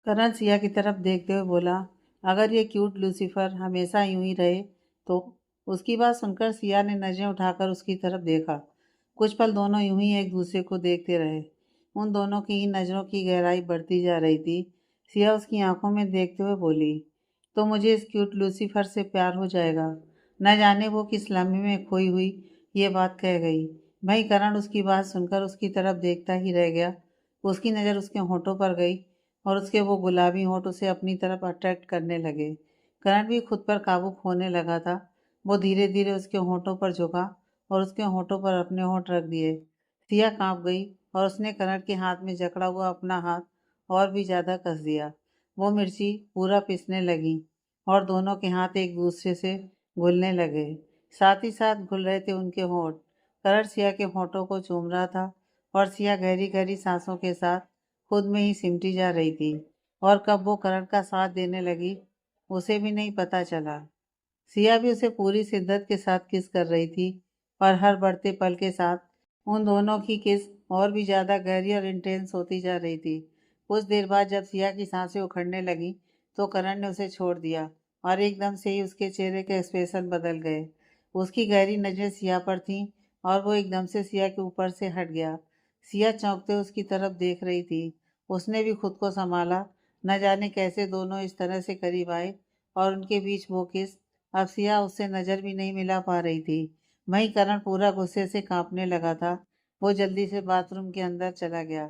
करण सिया की तरफ देखते हुए बोला, अगर ये क्यूट लूसीफर हमेशा यूं ही रहे तो। उसकी बात सुनकर सिया ने नजरें उठाकर उसकी तरफ देखा। कुछ पल दोनों यूं ही एक दूसरे को देखते रहे। उन दोनों की ही नजरों की गहराई बढ़ती जा रही थी। सिया उसकी आंखों में देखते हुए बोली, तो मुझे इस क्यूट लूसीफर से प्यार हो जाएगा। न जाने वो किस लम्हे में खोई हुई ये बात कह गई। भाई करण उसकी बात सुनकर उसकी तरफ देखता ही रह गया। उसकी नज़र उसके होठों पर गई और उसके वो गुलाबी होंठ उसे अपनी तरफ अट्रैक्ट करने लगे। करण भी खुद पर काबू खोने लगा था। वो धीरे धीरे उसके होठों पर झुका और उसके होठों पर अपने होठ रख दिए। सिया कांप गई और उसने करण के हाथ में जकड़ा हुआ अपना हाथ और भी ज़्यादा कस दिया। वो मिर्ची पूरा पिसने लगी और दोनों के हाथ एक दूसरे से घुलने लगे। साथ ही साथ घुल रहे थे उनके होंठ। करण सिया के होठों को चूम रहा था और सिया गहरी गहरी सांसों के साथ खुद में ही सिमटी जा रही थी। और कब वो करण का साथ देने लगी उसे भी नहीं पता चला। सिया भी उसे पूरी शिद्दत के साथ किस कर रही थी और हर बढ़ते पल के साथ उन दोनों की किस और भी ज्यादा गहरी और इंटेंस होती जा रही थी। कुछ देर बाद जब सिया की सांसें उखड़ने लगी तो करण ने उसे छोड़ दिया और एकदम से ही उसके चेहरे के एक्सप्रेशन बदल गए। उसकी गहरी नजरें सिया पर थीं और वो एकदम से सिया के ऊपर से हट गया। सिया चौंकते उसकी तरफ देख रही थी। उसने भी खुद को संभाला। न जाने कैसे दोनों इस तरह से करीब आए और उनके बीच वो किस। अब सिया उससे नजर भी नहीं मिला पा रही थी। वहीं करण पूरा गुस्से से कांपने लगा था। वो जल्दी से बाथरूम के अंदर चला गया।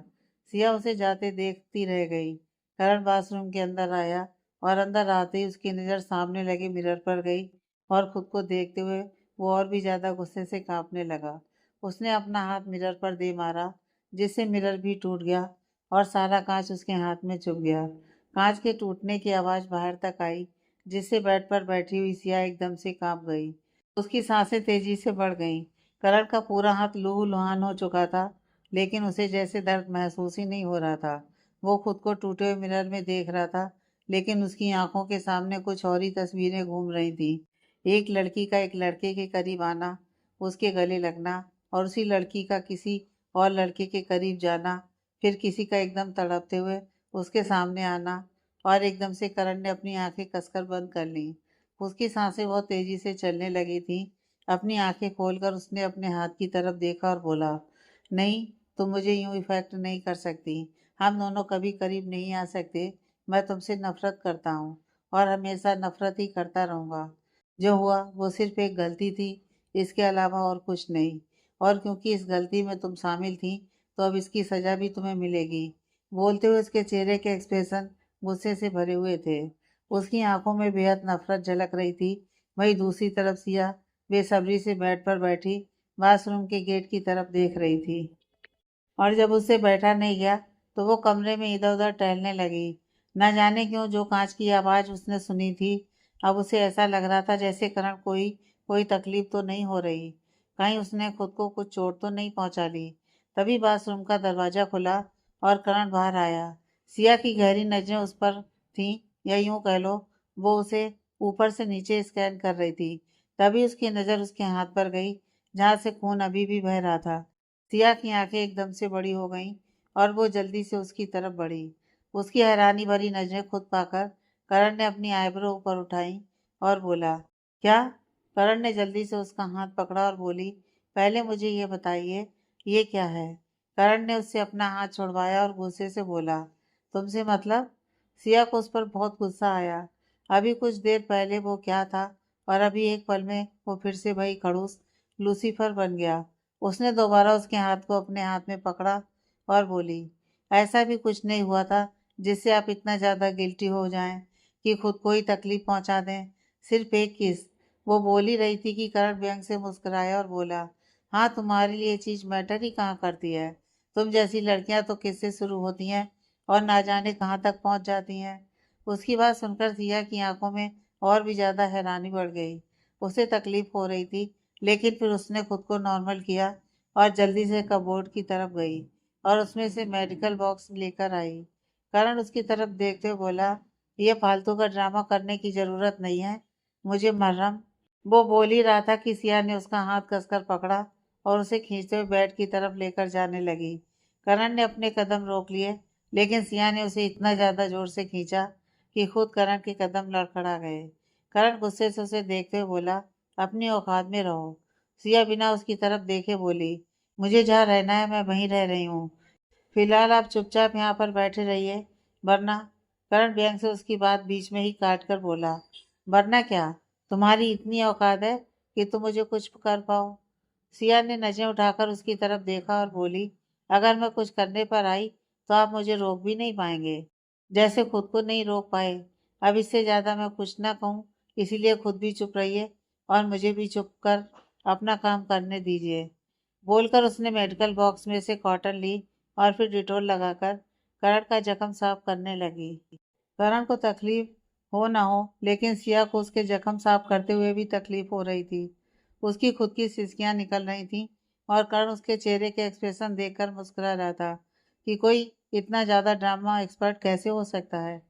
सिया उसे जाते देखती रह गई। करण बाथरूम के अंदर आया और अंदर आते ही उसकी नज़र सामने लगे मिरर पर गई और खुद को देखते हुए वो और भी ज़्यादा गुस्से से कांपने लगा। उसने अपना हाथ मिरर पर दे मारा, जिससे मिरर भी टूट गया और सारा कांच उसके हाथ में चुभ गया। कांच के टूटने की आवाज़ बाहर तक आई, जिससे बेड पर बैठी हुई सिया एकदम से कांप गई। उसकी सांसें तेजी से बढ़ गईं। करण का पूरा हाथ लहूलुहान हो चुका था, लेकिन उसे जैसे दर्द महसूस ही नहीं हो रहा था। वो खुद को टूटे हुए मिरर में देख रहा था, लेकिन उसकी आंखों के सामने कुछ और ही तस्वीरें घूम रही थी। एक लड़की का एक लड़के के करीब आना, उसके गले लगना और उसी लड़की का किसी और लड़के के करीब जाना, फिर किसी का एकदम तड़पते हुए उसके सामने आना और एकदम से करण ने अपनी आंखें कसकर बंद कर लीं। उसकी सांसें बहुत तेजी से चलने लगी थीं। अपनी आंखें खोलकर उसने अपने हाथ की तरफ देखा और बोला, नहीं, तुम मुझे यूं इफेक्ट नहीं कर सकती। हम दोनों कभी करीब नहीं आ सकते। मैं तुमसे नफरत करता हूँ और हमेशा नफरत ही करता रहूँगा। जो हुआ वो सिर्फ एक गलती थी, इसके अलावा और कुछ नहीं। और क्योंकि इस गलती में तुम शामिल थी तो अब इसकी सज़ा भी तुम्हें मिलेगी। बोलते हुए उसके चेहरे के एक्सप्रेशन गुस्से से भरे हुए थे। उसकी आंखों में बेहद नफरत झलक रही थी। वहीं दूसरी तरफ सिया बेसब्री से बेड पर बैठी बाथरूम के गेट की तरफ देख रही थी। और जब उससे बैठा नहीं गया तो वो कमरे में इधर उधर टहलने लगी। न जाने क्यों जो कांच की आवाज़ उसने सुनी थी, अब उसे ऐसा लग रहा था जैसे करण कोई कोई तकलीफ तो नहीं हो रही, कहीं उसने खुद को कुछ चोट तो नहीं पहुंचा ली। तभी बाथरूम का दरवाज़ा खुला और करण बाहर आया। सिया की गहरी नजरें उस पर थीं, या यूं कह लो वो उसे ऊपर से नीचे स्कैन कर रही थी। तभी उसकी नज़र उसके हाथ पर गई, जहाँ से खून अभी भी बह रहा था। सिया की आंखें एकदम से बड़ी हो गईं और वो जल्दी से उसकी तरफ बढ़ी। उसकी हैरानी भरी नजरें खुद पाकर करण ने अपनी आईब्रो ऊपर उठाई और बोला, क्या? करण ने जल्दी से उसका हाथ पकड़ा और बोली, पहले मुझे ये बताइए, ये क्या है? करण ने उससे अपना हाथ छुड़वाया और गुस्से से बोला, तुमसे मतलब? सिया को उस पर बहुत गुस्सा आया। अभी कुछ देर पहले वो क्या था और अभी एक पल में वो फिर से वही खड़ूस लूसीफर बन गया। उसने दोबारा उसके हाथ को अपने हाथ में पकड़ा और बोली, ऐसा भी कुछ नहीं हुआ था जिससे आप इतना ज़्यादा गिल्टी हो जाएं कि खुद को ही तकलीफ पहुंचा दें। सिर्फ एक किस। वो बोल ही रही थी कि करण व्यंग से मुस्कुराया और बोला, हाँ, तुम्हारे लिए ये चीज़ मैटर ही कहाँ करती है। तुम जैसी लड़कियां तो किससे शुरू होती हैं और ना जाने कहाँ तक पहुंच जाती हैं। उसकी बात सुनकर सिया की आंखों में और भी ज़्यादा हैरानी बढ़ गई। उसे तकलीफ हो रही थी, लेकिन फिर उसने खुद को नॉर्मल किया और जल्दी से कपबोर्ड की तरफ गई और उसमें से मेडिकल बॉक्स लेकर आई। करण उसकी तरफ देखते हुए बोला, यह फालतू का ड्रामा करने की ज़रूरत नहीं है। मुझे मरहम। वो बोल ही रहा था कि सिया ने उसका हाथ कसकर पकड़ा और उसे खींचते हुए बेड की तरफ लेकर जाने लगी। करण ने अपने कदम रोक लिए लेकिन सिया ने उसे इतना ज्यादा जोर से खींचा कि खुद करण के कदम लड़खड़ा गए। करण गुस्से से उसे देखते हुए बोला, अपनी औकात में रहो। सिया बिना उसकी तरफ देखे बोली, मुझे जहाँ रहना है मैं वहीं रह रही हूँ। फिलहाल आप चुपचाप यहाँ पर बैठे रहिए, वरना। करण व्यंग से उसकी बात बीच में ही काट कर बोला, वरना क्या? तुम्हारी इतनी औकात है कि तुम मुझे कुछ कर पाओ? सिया ने नजरें उठाकर उसकी तरफ देखा और बोली, अगर मैं कुछ करने पर आई तो आप मुझे रोक भी नहीं पाएंगे, जैसे खुद को नहीं रोक पाए। अब इससे ज्यादा मैं कुछ ना कहूँ, इसीलिए खुद भी चुप रहिए और मुझे भी चुप कर अपना काम करने दीजिए। बोलकर उसने मेडिकल बॉक्स में से कॉटन ली और फिर डिटोल लगाकर करण का जख्म साफ करने लगी। करण को तकलीफ हो ना हो, लेकिन सिया को उसके जख्म साफ करते हुए भी तकलीफ हो रही थी। उसकी खुद की सिसकियां निकल रही थीं और करण उसके चेहरे के एक्सप्रेशन देखकर मुस्कुरा रहा था कि कोई इतना ज़्यादा ड्रामा एक्सपर्ट कैसे हो सकता है।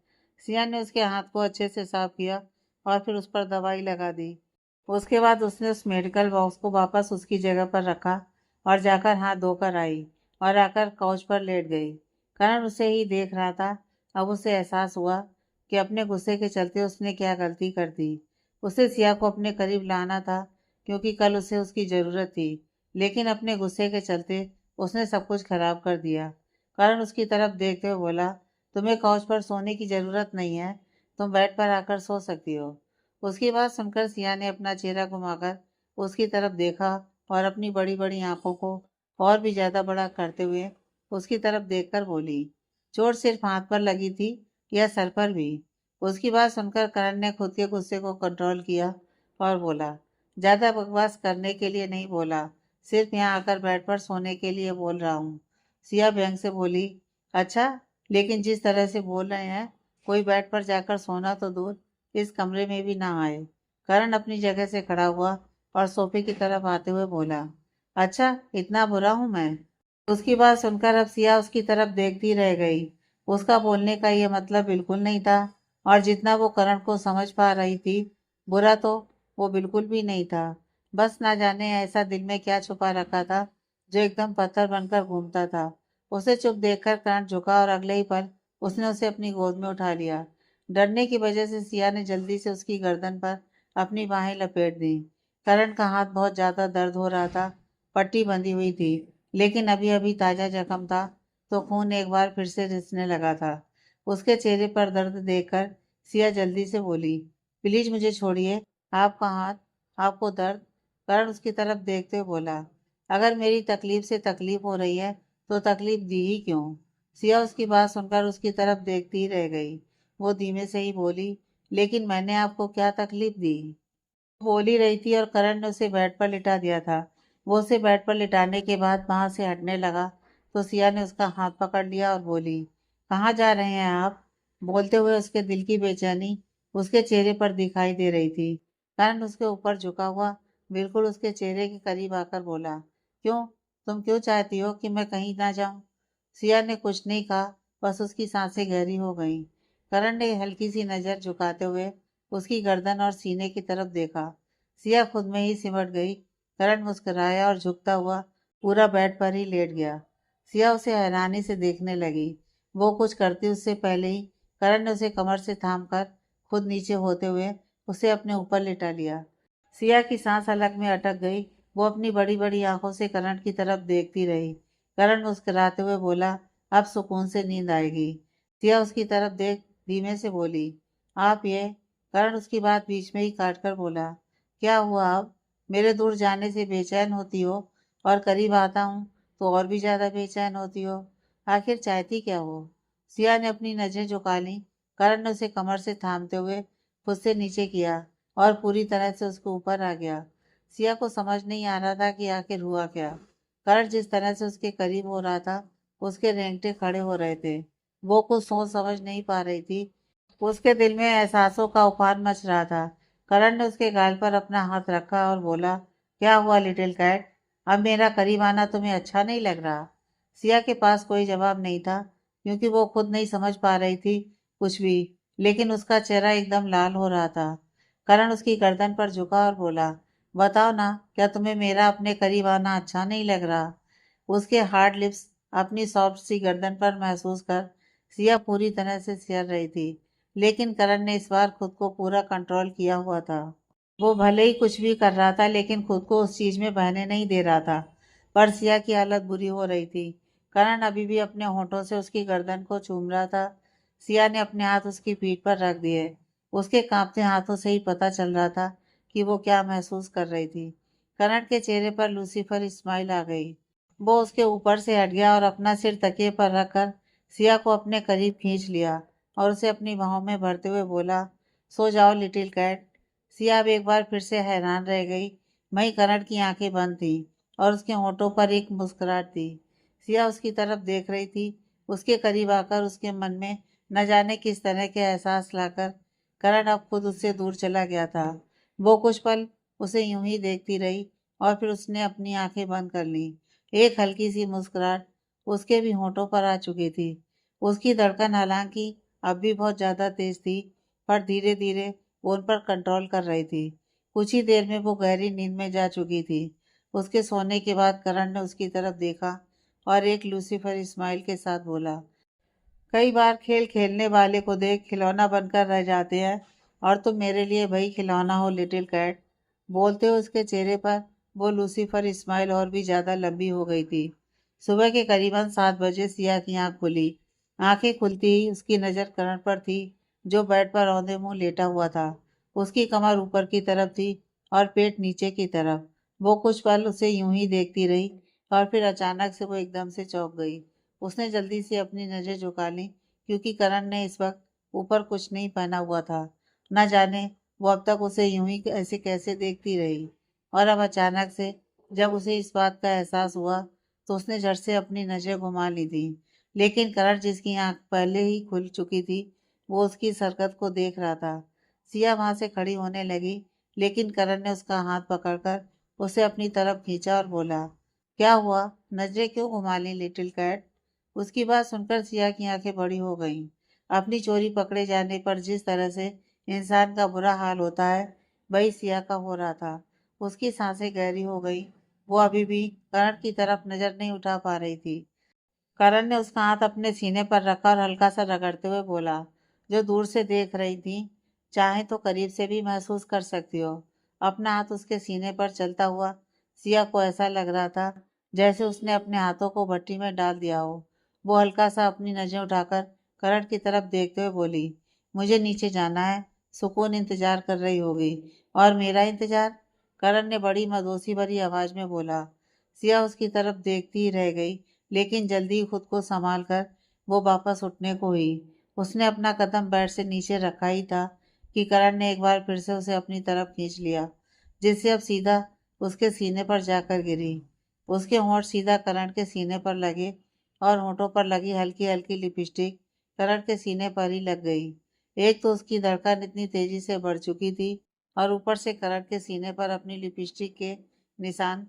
सिया ने उसके हाथ को अच्छे से साफ किया और फिर उस पर दवाई लगा दी। उसके बाद उसने उस मेडिकल बॉक्स को वापस उसकी जगह पर रखा और जाकर हाथ धोकर आई और आकर काउच पर लेट गई। करण उसे ही देख रहा था। अब उसे एहसास हुआ कि अपने गुस्से के चलते उसने क्या गलती कर दी। उसे सिया को अपने करीब लाना था क्योंकि कल उसे उसकी ज़रूरत थी, लेकिन अपने गुस्से के चलते उसने सब कुछ खराब कर दिया। करण उसकी तरफ देखते हुए बोला, तुम्हें काउच पर सोने की ज़रूरत नहीं है, तुम बेड पर आकर सो सकती हो। उसकी बात सुनकर सिया ने अपना चेहरा घुमाकर उसकी तरफ देखा और अपनी बड़ी बड़ी आंखों को और भी ज़्यादा बड़ा करते हुए उसकी तरफ देखकर बोली, चोट सिर्फ हाथ पर लगी थी या सर पर भी? उसकी बात सुनकर करण ने खुद के गुस्से को कंट्रोल किया और बोला, ज़्यादा बकवास करने के लिए नहीं बोला, सिर्फ यहाँ आकर बेड पर सोने के लिए बोल रहा हूँ। सिया व्यंग से बोली, अच्छा, लेकिन जिस तरह से बोल रहे हैं, कोई बेड पर जाकर सोना तो दूर, इस कमरे में भी ना आए। करण अपनी जगह से खड़ा हुआ और सोफे की तरफ आते हुए बोला, अच्छा, इतना बुरा हूं मैं? उसकी बात सुनकर अब सिया उसकी तरफ देखती रह गई। उसका बोलने का ये मतलब बिल्कुल नहीं था, और जितना वो करण को समझ पा रही थी, बुरा तो वो बिल्कुल भी नहीं था। बस ना जाने ऐसा दिल में क्या छुपा रखा था जो एकदम पत्थर बनकर घूमता था। उसे चुप देखकर करण झुका और अगले ही पल उसने उसे अपनी गोद में उठा लिया। डरने की वजह से सिया ने जल्दी से उसकी गर्दन पर अपनी बाहें लपेट दी। करण का हाथ बहुत ज्यादा दर्द हो रहा था। पट्टी बंधी हुई थी, लेकिन अभी अभी ताजा जख्म था, तो खून एक बार फिर से रिसने लगा था। उसके चेहरे पर दर्द देखकर सिया जल्दी से बोली, प्लीज मुझे छोड़िए, आपका हाथ, आपको दर्द? करण उसकी तरफ देखते हुए बोला, अगर मेरी तकलीफ से तकलीफ हो रही है तो तकलीफ दी ही क्यों? सिया उसकी बात सुनकर उसकी तरफ देखती ही रह गई। वो धीमे से ही बोली, लेकिन मैंने आपको क्या तकलीफ दी? बोल ही रही थी और करण ने उसे बेड पर लिटा दिया था। वो उसे बेड पर लिटाने के बाद वहां से हटने लगा तो सिया ने उसका हाथ पकड़ लिया और बोली, कहाँ जा रहे हैं आप? बोलते हुए उसके दिल की बेचैनी उसके चेहरे पर दिखाई दे रही थी। करण उसके ऊपर झुका हुआ बिल्कुल उसके चेहरे के करीब आकर बोला, क्यों? तुम क्यों चाहती हो कि मैं कहीं ना जाऊं? सिया ने कुछ नहीं कहा, बस उसकी सांसें गहरी हो गईं। करण ने हल्की सी नजर झुकाते हुए उसकी गर्दन और सीने की तरफ देखा। सिया खुद में ही सिमट गई। करण मुस्कुराया और झुकता हुआ पूरा बेड पर ही लेट गया। सिया उसे हैरानी से देखने लगी। वो कुछ करती उससे पहले ही करण ने उसे कमर से थामकर खुद नीचे होते हुए उसे अपने ऊपर लिटा लिया। सिया की सांस अलग में अटक गई। वो अपनी बड़ी बड़ी आंखों से करण की तरफ देखती रही। करण मुस्कुराते हुए बोला, अब सुकून से नींद आएगी। सिया उसकी तरफ देख धीमे से बोली, आप ये? करण उसकी बात बीच में ही काट कर बोला, क्या हुआ अब? मेरे दूर जाने से बेचैन होती हो और करीब आता हूँ तो और भी ज्यादा बेचैन होती हो। आखिर चाहती क्या हो? सिया ने अपनी नजरें झुका ली। करण ने उसे कमर से थामते हुए खुद से नीचे किया और पूरी तरह से उसके ऊपर आ गया। सिया को समझ नहीं आ रहा था कि आखिर हुआ क्या। करण जिस तरह से उसके करीब हो रहा था, उसके रेंगटे खड़े हो रहे थे। वो कुछ सोच समझ नहीं पा रही थी। उसके दिल में एहसासों का उफान मच रहा था। करण ने उसके गाल पर अपना हाथ रखा और बोला, क्या हुआ लिटिल कैट? अब मेरा करीब आना तुम्हें अच्छा नहीं लग रहा? सिया के पास कोई जवाब नहीं था, क्योंकि वो खुद नहीं समझ पा रही थी कुछ भी। लेकिन उसका चेहरा एकदम लाल हो रहा था। करण उसकी गर्दन पर झुका और बोला, बताओ ना, क्या तुम्हें मेरा अपने करीब आना अच्छा नहीं लग रहा? उसके हार्ड लिप्स अपनी सॉफ्ट सी गर्दन पर महसूस कर सिया पूरी तरह से सिहर रही थी, लेकिन करण ने इस बार खुद को पूरा कंट्रोल किया हुआ था। वो भले ही कुछ भी कर रहा था, लेकिन खुद को उस चीज में बहने नहीं दे रहा था। पर सिया की हालत बुरी हो रही थी। करण अभी भी अपने होठों से उसकी गर्दन को चूम रहा था। सिया ने अपने हाथ उसकी पीठ पर रख दिए। उसके कांपते हाथों से ही पता चल रहा था कि वो क्या महसूस कर रही थी। करण के चेहरे पर लूसीफर स्माइल आ गई। वो उसके ऊपर से हट गया और अपना सिर तकिए पर रखकर सिया को अपने करीब खींच लिया और उसे अपनी बाहों में भरते हुए बोला, सो जाओ लिटिल कैट। सिया अब एक बार फिर से हैरान रह गई। वहीं करण की आंखें बंद थी और उसके होठों पर एक मुस्कुराहट थी। सिया उसकी तरफ देख रही थी। उसके करीब आकर उसके मन में न जाने किस तरह के एहसास लाकर करण अब खुद उससे दूर चला गया था। वो कुछ पल उसे यूं ही देखती रही और फिर उसने अपनी आंखें बंद कर ली। एक हल्की सी मुस्कुराहट उसके भी होठों पर आ चुकी थी। उसकी धड़कन हालांकि अब भी बहुत ज्यादा तेज थी, पर धीरे धीरे वो उन पर कंट्रोल कर रही थी। कुछ ही देर में वो गहरी नींद में जा चुकी थी। उसके सोने के बाद करण ने उसकी तरफ देखा और एक लूसीफर स्माइल के साथ बोला, कई बार खेल खेलने वाले को देख खिलौना बनकर रह जाते हैं और तुम मेरे लिए वही खिलौना हो लिटिल कैट। बोलते हुए उसके चेहरे पर वो लूसीफर स्माइल और भी ज्यादा लंबी हो गई थी। सुबह के करीबन 7 बजे सिया की आंख खुली। आंखें खुलती ही उसकी नजर करण पर थी, जो बेड पर औंधे मुंह लेटा हुआ था। उसकी कमर ऊपर की तरफ थी और पेट नीचे की तरफ। वो कुछ पल उसे यूं ही देखती रही और फिर अचानक से वो एकदम से चौंक गई। उसने जल्दी से अपनी नजर झुका ली, क्योंकि करण ने इस वक्त ऊपर कुछ नहीं पहना हुआ था। न जाने वो अब तक उसे यूं ही ऐसे कैसे देखती रही। और अब अचानक से जब उसे इस बात का एहसास हुआ, तो उसने झट से अपनी नजर घुमा ली थी। लेकिन करण, जिसकी आंख पहले ही खुल चुकी थी, वो उसकी इस हरकत को देख रहा था। सिया वहां से खड़ी होने लगी, लेकिन करण ने उसका हाथ पकड़कर उसे अपनी तरफ खींचा और बोला, क्या हुआ? नजरें क्यों घुमा ली लिटिल कैट? उसकी बात सुनकर सिया की आंखें बड़ी हो गईं। अपनी चोरी पकड़े जाने पर जिस तरह से इंसान का बुरा हाल होता है, वही सिया का हो रहा था। उसकी सांसें गहरी हो गई। वो अभी भी करण की तरफ नजर नहीं उठा पा रही थी। करण ने उसका हाथ अपने सीने पर रखा और हल्का सा रगड़ते हुए बोला, जो दूर से देख रही थी, चाहे तो करीब से भी महसूस कर सकती हो। अपना हाथ उसके सीने पर चलता हुआ सिया को ऐसा लग रहा था जैसे उसने अपने हाथों को भट्टी में डाल दिया हो। वो हल्का सा अपनी नजर उठाकर करण की तरफ देखते हुए बोली, मुझे नीचे जाना है। सुकून इंतजार कर रही होगी। और मेरा इंतजार? करण ने बड़ी मदोसी भरी आवाज में बोला। सिया उसकी तरफ देखती ही रह गई, लेकिन जल्दी ही खुद को संभाल कर वो वापस उठने को हुई। उसने अपना कदम बेड से नीचे रखा ही था कि करण ने एक बार फिर से उसे अपनी तरफ खींच लिया, जिससे अब सीधा उसके सीने पर जाकर गिरी। उसके होंठ सीधा करण के सीने पर लगे और होंठों पर लगी हल्की हल्की लिपस्टिक करण के सीने पर ही लग गई। एक तो उसकी धड़कन इतनी तेजी से बढ़ चुकी थी और ऊपर से करण के सीने पर अपनी लिपस्टिक के निशान।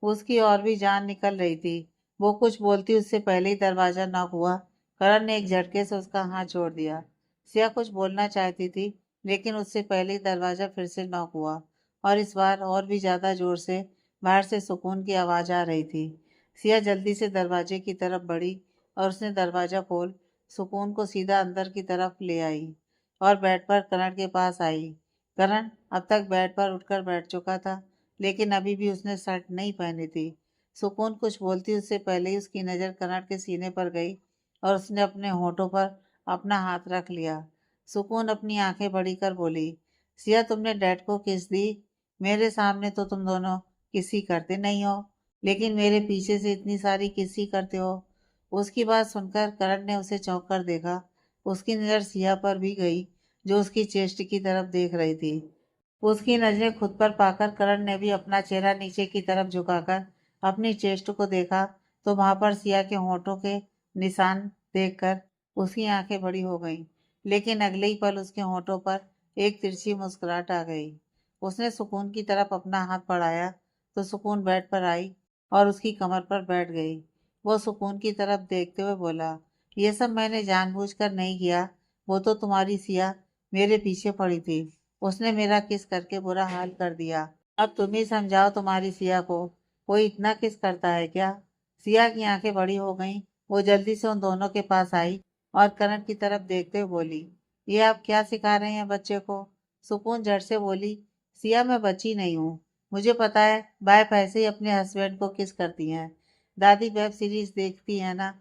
उसकी और भी जान निकल रही थी। वो कुछ बोलती उससे पहले ही दरवाजा नॉक हुआ। करण ने एक झटके से उसका हाथ छोड़ दिया। सिया कुछ बोलना चाहती थी, लेकिन उससे पहले ही दरवाजा फिर से नॉक हुआ और इस बार और भी ज्यादा जोर से। बाहर से सुकून की आवाज आ रही थी। सिया जल्दी से दरवाजे की तरफ बढ़ी और उसने दरवाजा खोल सुकून को सीधा अंदर की तरफ ले आई और बेड पर करण के पास आई। करण अब तक बेड पर उठकर बैठ चुका था, लेकिन अभी भी उसने शर्ट नहीं पहनी थी। सुकून कुछ बोलती उससे पहले ही उसकी नज़र करण के सीने पर गई और उसने अपने होठों पर अपना हाथ रख लिया। सुकून अपनी आंखें बड़ी कर बोली, सिया, तुमने डैड को किस दी? मेरे सामने तो तुम दोनों किसी करते नहीं हो, लेकिन मेरे पीछे से इतनी सारी किसी करते हो। उसकी बात सुनकर करण ने उसे चौंक कर देखा। उसकी नज़र सिया पर भी गई, जो उसकी चेस्ट की तरफ देख रही थी। उसकी नजरें खुद पर पाकर करण ने भी अपना चेहरा नीचे की तरफ झुकाकर अपनी चेस्ट को देखा, तो वहां पर सिया के होठों के निशान देखकर उसकी आंखें बड़ी हो गईं। लेकिन अगले ही पल उसके होठों पर एक तिरछी मुस्कुराहट आ गई। उसने सुकून की तरफ अपना हाथ बढ़ाया, तो सुकून बेड पर आई और उसकी कमर पर बैठ गई। वो सुकून की तरफ देखते हुए बोला, ये सब मैंने जानबूझकर नहीं किया। वो तो तुम्हारी सिया मेरे पीछे पड़ी थी। उसने मेरा किस करके बुरा हाल कर दिया। अब तुम ही समझाओ तुम्हारी सिया को, कोई इतना किस करता है क्या? सिया की आंखें बड़ी हो गईं। वो जल्दी से उन दोनों के पास आई और करण की तरफ देखते हुए बोली, ये आप क्या सिखा रहे हैं बच्चे को? सुकून झट से बोली, सिया मैं बच्ची नहीं हूँ, मुझे पता है बाप ऐसे ही अपने हस्बैंड को किस करती हैं। दादी वेब सीरीज देखती है ना?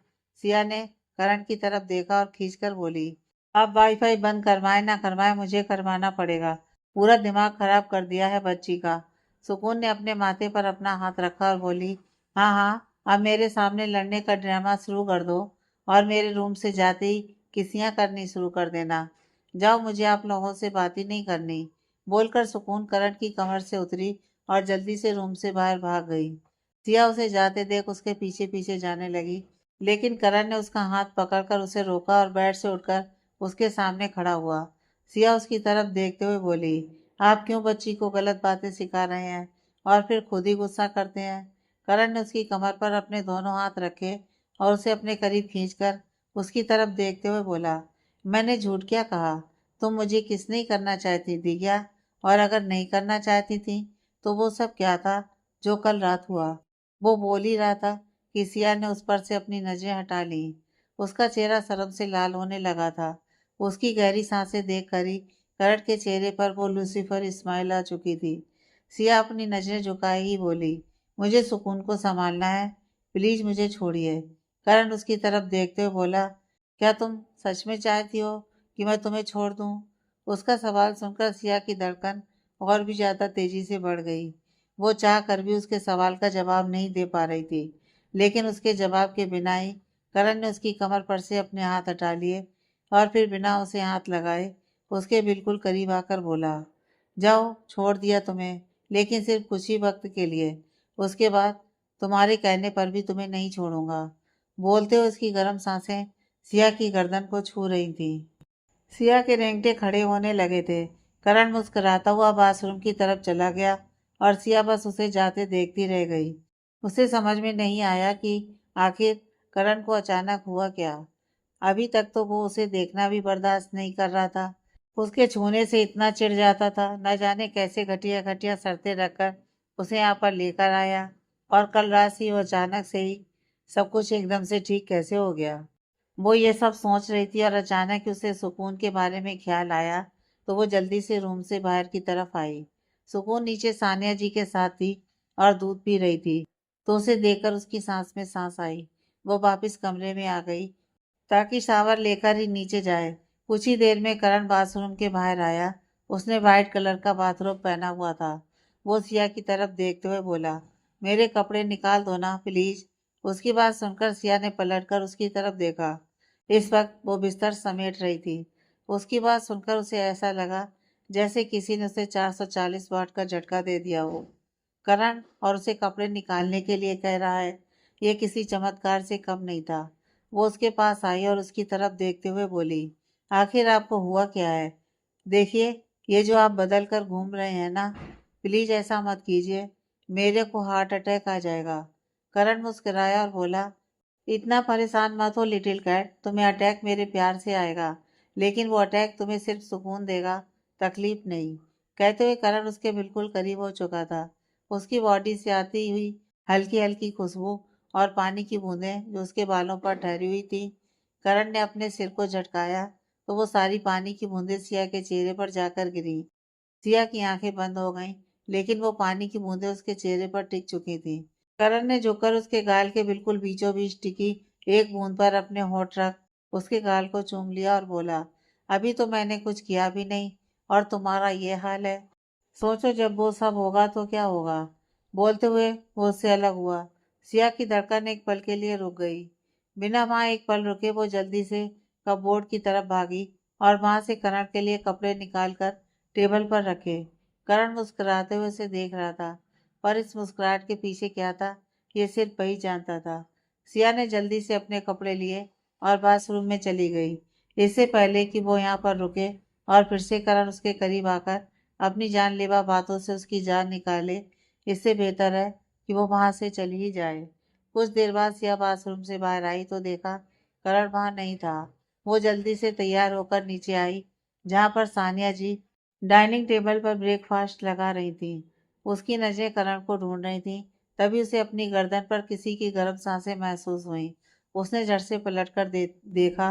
सिया ने करण की तरफ देखा और खींचकर बोली, आप वाईफाई बंद करवाए ना करवाए मुझे करवाना पड़ेगा। पूरा दिमाग खराब कर दिया है बच्ची का। सुकून ने अपने माथे पर अपना हाथ रखा और बोली, हाँ हाँ, अब मेरे सामने लड़ने का ड्रामा शुरू कर दो और मेरे रूम से जाते ही किसियां करनी शुरू कर देना। जाओ, मुझे आप लोगों से बात ही नहीं करनी। बोलकर सुकून करण की कमर से उतरी और जल्दी से रूम से बाहर भाग गई। सिया उसे जाते देख उसके पीछे पीछे जाने लगी, लेकिन करण ने उसका हाथ पकड़कर उसे रोका और बेड से उठकर उसके सामने खड़ा हुआ। सिया उसकी तरफ देखते हुए बोली, आप क्यों बच्ची को गलत बातें सिखा रहे हैं और फिर खुद ही गुस्सा करते हैं? करण ने उसकी कमर पर अपने दोनों हाथ रखे और उसे अपने करीब खींचकर उसकी तरफ देखते हुए बोला, मैंने झूठ क्या कहा? तुम मुझे किस नहीं करना चाहती थी क्या? और अगर नहीं करना चाहती थी तो वो सब क्या था जो कल रात हुआ? वो बोल ही रहा था कि सिया ने उस पर से अपनी नजरें हटा ली। उसका चेहरा शर्म से लाल होने लगा था। उसकी गहरी सांसें देख कर ही करण के चेहरे पर वो लूसीफर स्माइल आ चुकी थी। सिया अपनी नजरें झुकाए ही बोली, मुझे सुकून को संभालना है, प्लीज मुझे छोड़िए। करण उसकी तरफ देखते हुए बोला, क्या तुम सच में चाहती हो कि मैं तुम्हें छोड़ दूं? उसका सवाल सुनकर सिया की धड़कन और भी ज्यादा तेजी से बढ़ गई। वो चाह कर भी उसके सवाल का जवाब नहीं दे पा रही थी, लेकिन उसके जवाब के बिना ही करण ने उसकी कमर पर से अपने हाथ हटा लिए और फिर बिना उसे हाथ लगाए उसके बिल्कुल करीब आकर बोला, जाओ, छोड़ दिया तुम्हें, लेकिन सिर्फ कुछ ही वक्त के लिए। उसके बाद तुम्हारे कहने पर भी तुम्हें नहीं छोड़ूंगा। बोलते हुए उसकी गर्म सांसें सिया की गर्दन को छू रही थी। सिया के रेंगटे खड़े होने लगे थे। करण मुस्कुराता हुआ बाथरूम की तरफ चला गया और सिया बस उसे जाते देखती रह गई। उसे समझ में नहीं आया कि आखिर करण को अचानक हुआ क्या। अभी तक तो वो उसे देखना भी बर्दाश्त नहीं कर रहा था। उसके छूने से इतना चिढ़ जाता था, न जाने कैसे घटिया घटिया शर्तें रखकर उसे यहाँ पर लेकर आया, और कल रात से वो अचानक से ही सब कुछ एकदम से ठीक कैसे हो गया। वो ये सब सोच रही थी और अचानक ही उसे सुकून के बारे में ख्याल आया, तो वो जल्दी से रूम से बाहर की तरफ आई। सुकून नीचे सानिया जी के साथ थी और दूध पी रही थी, तो उसे देखकर उसकी सांस में सांस आई। वो वापस कमरे में आ गई ताकि शावर लेकर ही नीचे जाए। कुछ ही देर में करण बाथरूम के बाहर आया। उसने व्हाइट कलर का बाथरोब पहना हुआ था। वो सिया की तरफ देखते हुए बोला, मेरे कपड़े निकाल दो ना प्लीज। उसकी बात सुनकर सिया ने पलटकर उसकी तरफ देखा। इस वक्त वो बिस्तर समेट रही थी। उसकी बात सुनकर उसे ऐसा लगा जैसे किसी ने उसे 440 वाट का झटका दे दिया हो। करण और उसे कपड़े निकालने के लिए कह रहा है, ये किसी चमत्कार से कम नहीं था। वो उसके पास आई और उसकी तरफ देखते हुए बोली, आखिर आपको हुआ क्या है? देखिए, ये जो आप बदल कर घूम रहे हैं ना, प्लीज ऐसा मत कीजिए, मेरे को हार्ट अटैक आ जाएगा। करण मुस्कुराया और बोला, इतना परेशान मत हो लिटिल कैट, तुम्हें अटैक मेरे प्यार से आएगा, लेकिन वो अटैक तुम्हें सिर्फ सुकून देगा, तकलीफ नहीं। कहते हुए करण उसके बिल्कुल करीब हो चुका था। उसकी बॉडी से आती हुई हल्की हल्की खुशबू और पानी की बूंदें जो उसके बालों पर ठहरी हुई थी। करण ने अपने सिर को झटकाया तो वो सारी पानी की बूंदें सिया के चेहरे पर जाकर गिरी। सिया की आंखें बंद हो गईं, लेकिन वो पानी की बूंदें उसके चेहरे पर टिक चुकी थी। करण ने झुककर उसके गाल के बिल्कुल बीचों बीच टिकी एक बूंद पर अपने होठ रख उसके गाल को चूम लिया और बोला, अभी तो मैंने कुछ किया भी नहीं और तुम्हारा ये हाल है। सोचो जब वो सब होगा तो क्या होगा। बोलते हुए वो उससे अलग हुआ। सिया की धड़कन एक पल के लिए रुक गई। बिना वहां एक पल रुके वो जल्दी से कपबोर्ड की तरफ भागी और वहां से करण के लिए कपड़े निकाल कर टेबल पर रखे। करण मुस्कुराते हुए उसे देख रहा था, पर इस मुस्कुराहट के पीछे क्या था ये सिर्फ वही जानता था। सिया ने जल्दी से अपने कपड़े लिए और बाथरूम में चली गई, इससे पहले कि वो यहाँ पर रुके और फिर से करण उसके करीब आकर अपनी जानलेवा बातों से उसकी जान निकाले। इससे बेहतर है कि वो वहां से चली ही जाए। कुछ देर बाद सिया बाथरूम से बाहर आई तो देखा करण वहां नहीं था। वो जल्दी से तैयार होकर नीचे आई, जहाँ पर सानिया जी डाइनिंग टेबल पर ब्रेकफास्ट लगा रही थी। उसकी नजरें करण को ढूंढ रही थी। तभी उसे अपनी गर्दन पर किसी की गर्म सांसें महसूस हुई। उसने झट से पलट कर देखा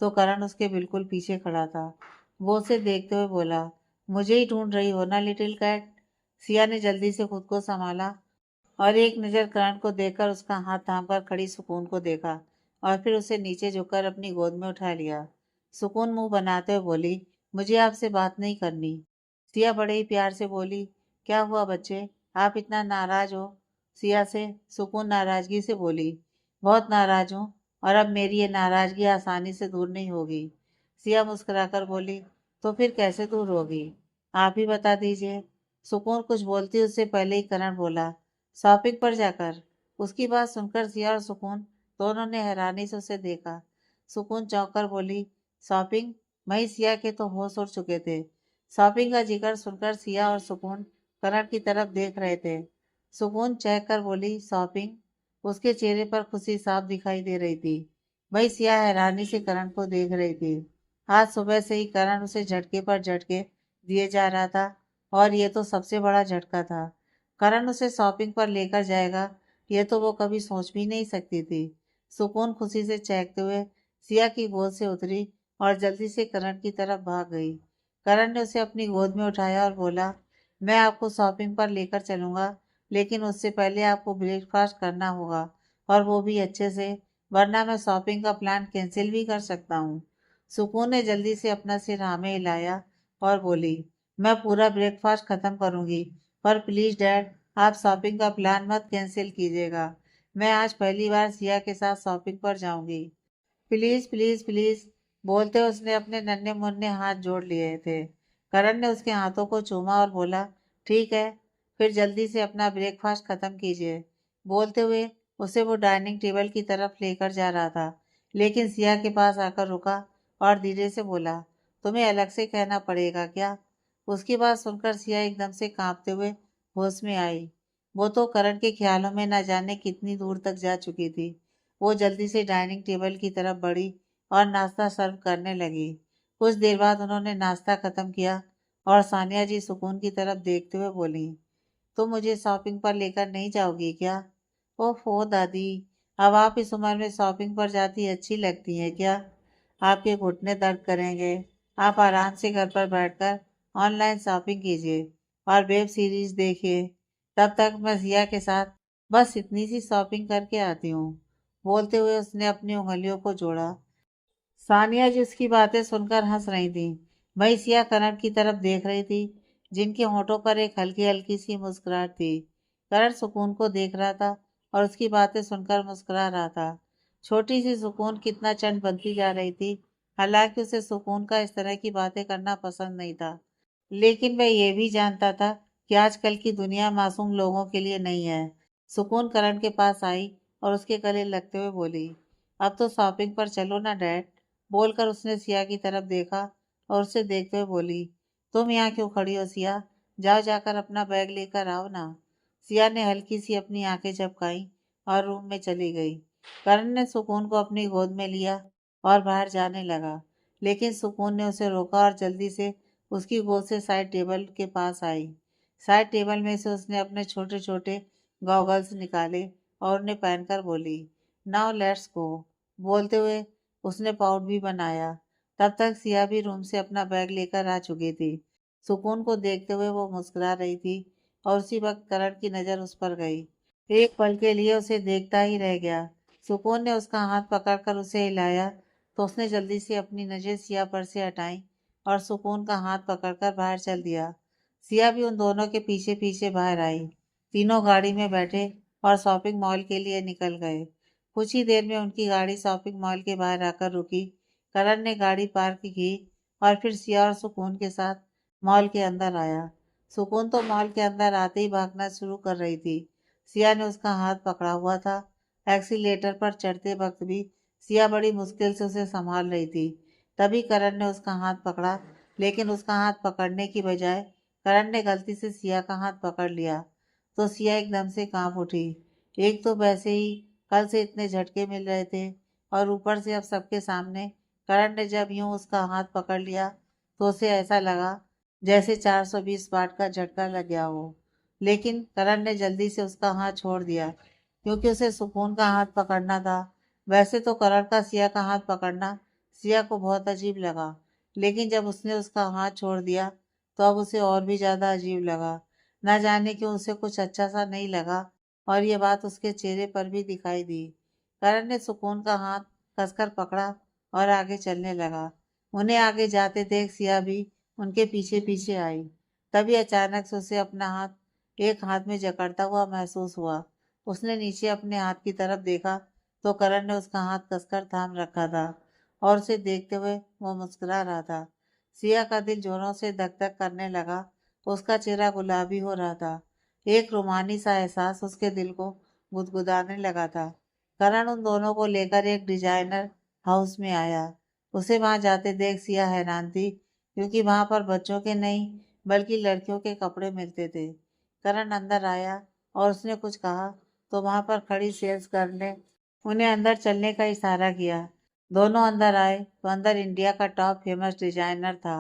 तो करण उसके बिल्कुल पीछे खड़ा था। वो उसे देखते हुए बोला, मुझे ही ढूंढ रही हो ना लिटिल कैट। सिया ने जल्दी से खुद को संभाला और एक नज़र करण को देखकर उसका हाथ थामकर खड़ी सुकून को देखा और फिर उसे नीचे झुककर अपनी गोद में उठा लिया। सुकून मुंह बनाते हुए बोली, मुझे आपसे बात नहीं करनी। सिया बड़े ही प्यार से बोली, क्या हुआ बच्चे, आप इतना नाराज हो। सिया से सुकून नाराजगी से बोली, बहुत नाराज हूँ और अब मेरी ये नाराजगी आसानी से दूर नहीं होगी। सिया मुस्कुराकर बोली, तो फिर कैसे दूर होगी, आप ही बता दीजिए। सुकून कुछ बोलती उससे पहले ही करण बोला, शॉपिंग पर जाकर। उसकी बात सुनकर सिया और सुकून दोनों ने हैरानी से उसे देखा। सुकून चौंक कर बोली, शॉपिंग। वहीं सिया के तो होश उड़ चुके थे। शॉपिंग का जिक्र सुनकर सिया और सुकून करण की तरफ देख रहे थे। सुकून चहक कर बोली, शॉपिंग। उसके चेहरे पर खुशी साफ दिखाई दे रही थी। वहीं सिया हैरानी से करण को देख रही थी। आज सुबह से ही करण उसे झटके पर झटके दिए जा रहा था और ये तो सबसे बड़ा झटका था। करण उसे शॉपिंग पर लेकर जाएगा, ये तो वो कभी सोच भी नहीं सकती थी। सुकून खुशी से चहकते हुए सिया की गोद से उतरी और जल्दी से करण की तरफ भाग गई। करण ने उसे अपनी गोद में उठाया और बोला, मैं आपको शॉपिंग पर लेकर चलूंगा, लेकिन उससे पहले आपको ब्रेकफास्ट करना होगा और वो भी अच्छे से, वरना मैं शॉपिंग का प्लान कैंसिल भी कर सकता हूँ। सुकून ने जल्दी से अपना सिर हाँ में हिलाया और बोली, मैं पूरा ब्रेकफास्ट खत्म करूंगी, पर प्लीज डैड, आप शॉपिंग का प्लान मत कैंसिल कीजिएगा। मैं आज पहली बार सिया के साथ शॉपिंग पर जाऊंगी। प्लीज प्लीज प्लीज, बोलते उसने अपने नन्हे मुन्ने हाथ जोड़ लिए थे। करण ने उसके हाथों को चूमा और बोला, ठीक है, फिर जल्दी से अपना ब्रेकफास्ट खत्म कीजिए। बोलते हुए उसे वो डाइनिंग टेबल की तरफ लेकर जा रहा था, लेकिन सिया के पास आकर रुका और धीरे से बोला, तुम्हें अलग से कहना पड़ेगा क्या। उसकी बात सुनकर सिया एकदम से कांपते हुए होश में आई। वो तो करण के ख्यालों में न जाने कितनी दूर तक जा चुकी थी। वो जल्दी से डाइनिंग टेबल की तरफ बढ़ी और नाश्ता सर्व करने लगी। कुछ देर बाद उन्होंने नाश्ता खत्म किया और सानिया जी सुकून की तरफ देखते हुए बोली, तुम मुझे शॉपिंग पर लेकर नहीं जाओगी क्या। ओफो दादी, अब आप इस उम्र में शॉपिंग पर जाती अच्छी लगती हैं क्या। आपके घुटने दर्द करेंगे। आप आराम से घर पर बैठकर ऑनलाइन शॉपिंग कीजिए और वेब सीरीज देखिए। तब तक मैं जिया के साथ बस इतनी सी शॉपिंग करके आती हूँ। बोलते हुए उसने अपनी उंगलियों को जोड़ा। सानिया जी उसकी बातें सुनकर हंस रही थी। वहीं सिया करण की तरफ देख रही थी, जिनके होठों पर एक हल्की हल्की सी मुस्कुराहट थी। करण सुकून को देख रहा था और उसकी बातें सुनकर मुस्कुरा रहा था। छोटी सी सुकून कितना चंड बनती जा रही थी। हालांकि उसे सुकून का इस तरह की बातें करना पसंद नहीं था, लेकिन वह यह भी जानता था कि आजकल की दुनिया मासूम लोगों के लिए नहीं है। सुकून करण के पास आई और उसके गले लगते हुए बोली, अब तो शॉपिंग पर चलो ना डैड। बोलकर उसने सिया की तरफ देखा और उसे देखते हुए बोली, तुम यहाँ क्यों खड़ी हो सिया, जाओ जाकर अपना बैग लेकर आओ ना। सिया ने हल्की सी अपनी आंखें झपकाई और रूम में चली गई। करण ने सुकून को अपनी गोद में लिया और बाहर जाने लगा, लेकिन सुकून ने उसे रोका और जल्दी से उसकी गोद से साइड टेबल के पास आई। साइड टेबल में से उसने अपने छोटे छोटे गॉगल्स निकाले और उन्हें पहनकर बोली, नाउ लेट्स गो। बोलते हुए उसने पाउट भी बनाया। तब तक सिया भी रूम से अपना बैग लेकर आ चुकी थी। सुकून को देखते हुए वो मुस्कुरा रही थी और उसी वक्त करण की नज़र उस पर गई। एक पल के लिए उसे देखता ही रह गया। सुकून ने उसका हाथ पकड़कर उसे हिलाया तो उसने जल्दी से अपनी नज़र सिया पर से हटाई और सुकून का हाथ पकड़कर बाहर चल दिया। सिया भी उन दोनों के पीछे पीछे बाहर आई। तीनों गाड़ी में बैठे और शॉपिंग मॉल के लिए निकल गए। कुछ ही देर में उनकी गाड़ी शॉपिंग मॉल के बाहर आकर रुकी। करण ने गाड़ी पार्क की और फिर सिया और सुकून के साथ मॉल के अंदर आया। सुकून तो मॉल के अंदर आते ही भागना शुरू कर रही थी। सिया ने उसका हाथ पकड़ा हुआ था। एक्सीलेटर पर चढ़ते वक्त भी सिया बड़ी मुश्किल से उसे संभाल रही थी। तभी करण ने उसका हाथ पकड़ा, लेकिन उसका हाथ पकड़ने की बजाय करण ने गलती से सिया का हाथ पकड़ लिया तो सिया एकदम से कांप उठी। एक तो वैसे ही कल से इतने झटके मिल रहे थे और ऊपर से अब सबके सामने करण ने जब यूं उसका हाथ पकड़ लिया तो उसे ऐसा लगा जैसे 420 वाट का झटका लग गया हो। लेकिन करण ने जल्दी से उसका हाथ छोड़ दिया, क्योंकि उसे सुकून का हाथ पकड़ना था। वैसे तो करण का सिया का हाथ पकड़ना सिया को बहुत अजीब लगा, लेकिन जब उसने उसका हाथ छोड़ दिया तो अब उसे और भी ज्यादा अजीब लगा। न जाने क्यों उसे कुछ अच्छा सा नहीं लगा, और ये बात उसके चेहरे पर भी दिखाई दी। करण ने सुकून का हाथ कसकर पकड़ा और आगे चलने लगा। उन्हें आगे जाते देख सिया भी उनके पीछे पीछे आई। तभी अचानक से उसे अपना हाथ एक हाथ में जकड़ता हुआ महसूस हुआ। उसने नीचे अपने हाथ की तरफ देखा तो करण ने उसका हाथ कसकर थाम रखा था और उसे देखते हुए वो मुस्कुरा रहा था। सिया का दिल जोरों से धक धक करने लगा। उसका चेहरा गुलाबी हो रहा था। एक रूमानी सा एहसास उसके दिल को गुदगुदाने लगा था। करण उन दोनों को लेकर एक डिजाइनर हाउस में आया। उसे वहां जाते देख सिया हैरान थी, क्योंकि वहां पर बच्चों के नहीं बल्कि लड़कियों के कपड़े मिलते थे। करण अंदर आया और उसने कुछ कहा तो वहां पर खड़ी सेल्स गर्ल ने उन्हें अंदर चलने का इशारा किया। दोनों अंदर आए तो अंदर इंडिया का टॉप फेमस डिजाइनर था,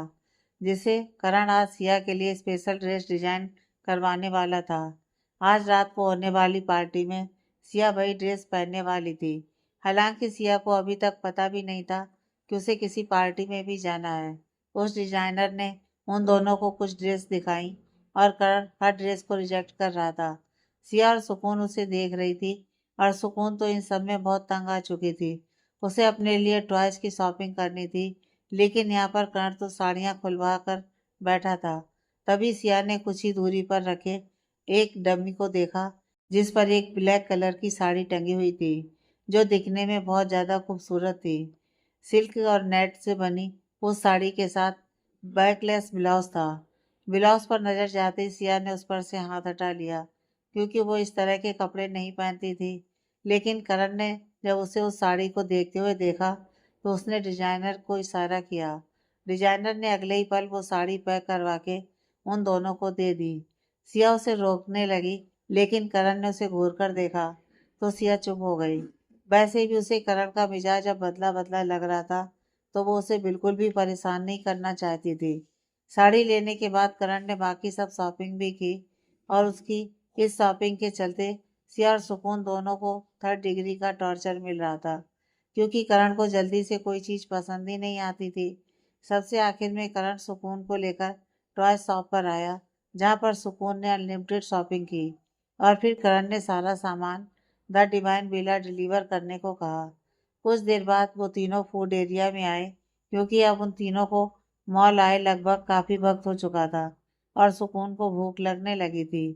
जिसे करण आज सिया के लिए स्पेशल ड्रेस डिजाइन करवाने वाला था। आज रात को होने वाली पार्टी में सिया वही ड्रेस पहनने वाली थी। हालांकि सिया को अभी तक पता भी नहीं था कि उसे किसी पार्टी में भी जाना है। उस डिजाइनर ने उन दोनों को कुछ ड्रेस दिखाई और करण हर ड्रेस को रिजेक्ट कर रहा था। सिया और सुकून उसे देख रही थी, और सुकून तो इन सब में बहुत तंग आ चुकी थी। उसे अपने लिए टॉयज की शॉपिंग करनी थी, लेकिन यहाँ पर कर्ण तो साड़ियाँ खुलवा कर बैठा था। तभी सिया ने कुछ ही दूरी पर रखे एक डमी को देखा, जिस पर एक ब्लैक कलर की साड़ी टंगी हुई थी, जो दिखने में बहुत ज़्यादा खूबसूरत थी। सिल्क और नेट से बनी उस साड़ी के साथ बैकलेस ब्लाउज था। ब्लाउज पर नजर जाते ही सिया ने उस पर से हाथ हटा लिया, क्योंकि वो इस तरह के कपड़े नहीं पहनती थी। लेकिन करण ने जब उसे उस साड़ी को देखते हुए देखा तो उसने डिजाइनर को इशारा किया। डिजाइनर ने अगले ही पल वो साड़ी पैक करवा के उन दोनों को दे दी। सिया उसे रोकने लगी, लेकिन करण ने उसे घूर कर देखा तो सिया चुप हो गई। वैसे भी उसे करण का मिजाज अब बदला बदला लग रहा था, तो वो उसे बिल्कुल भी परेशान नहीं करना चाहती थी। साड़ी लेने के बाद करण ने बाकी सब शॉपिंग भी की, और उसकी इस शॉपिंग के चलते सिया और सुकून दोनों को थर्ड डिग्री का टॉर्चर मिल रहा था, क्योंकि करण को जल्दी से कोई चीज़ पसंद ही नहीं आती थी। सबसे आखिर में करण सुकून को लेकर टॉय शॉप पर आया, जहाँ पर सुकून ने अनलिमिटेड शॉपिंग की, और फिर करण ने सारा सामान द डिवाइन विला डिलीवर करने को कहा। कुछ देर बाद वो तीनों फूड एरिया में आए, क्योंकि अब उन तीनों को मॉल आए लगभग काफ़ी वक्त हो चुका था और सुकून को भूख लगने लगी थी।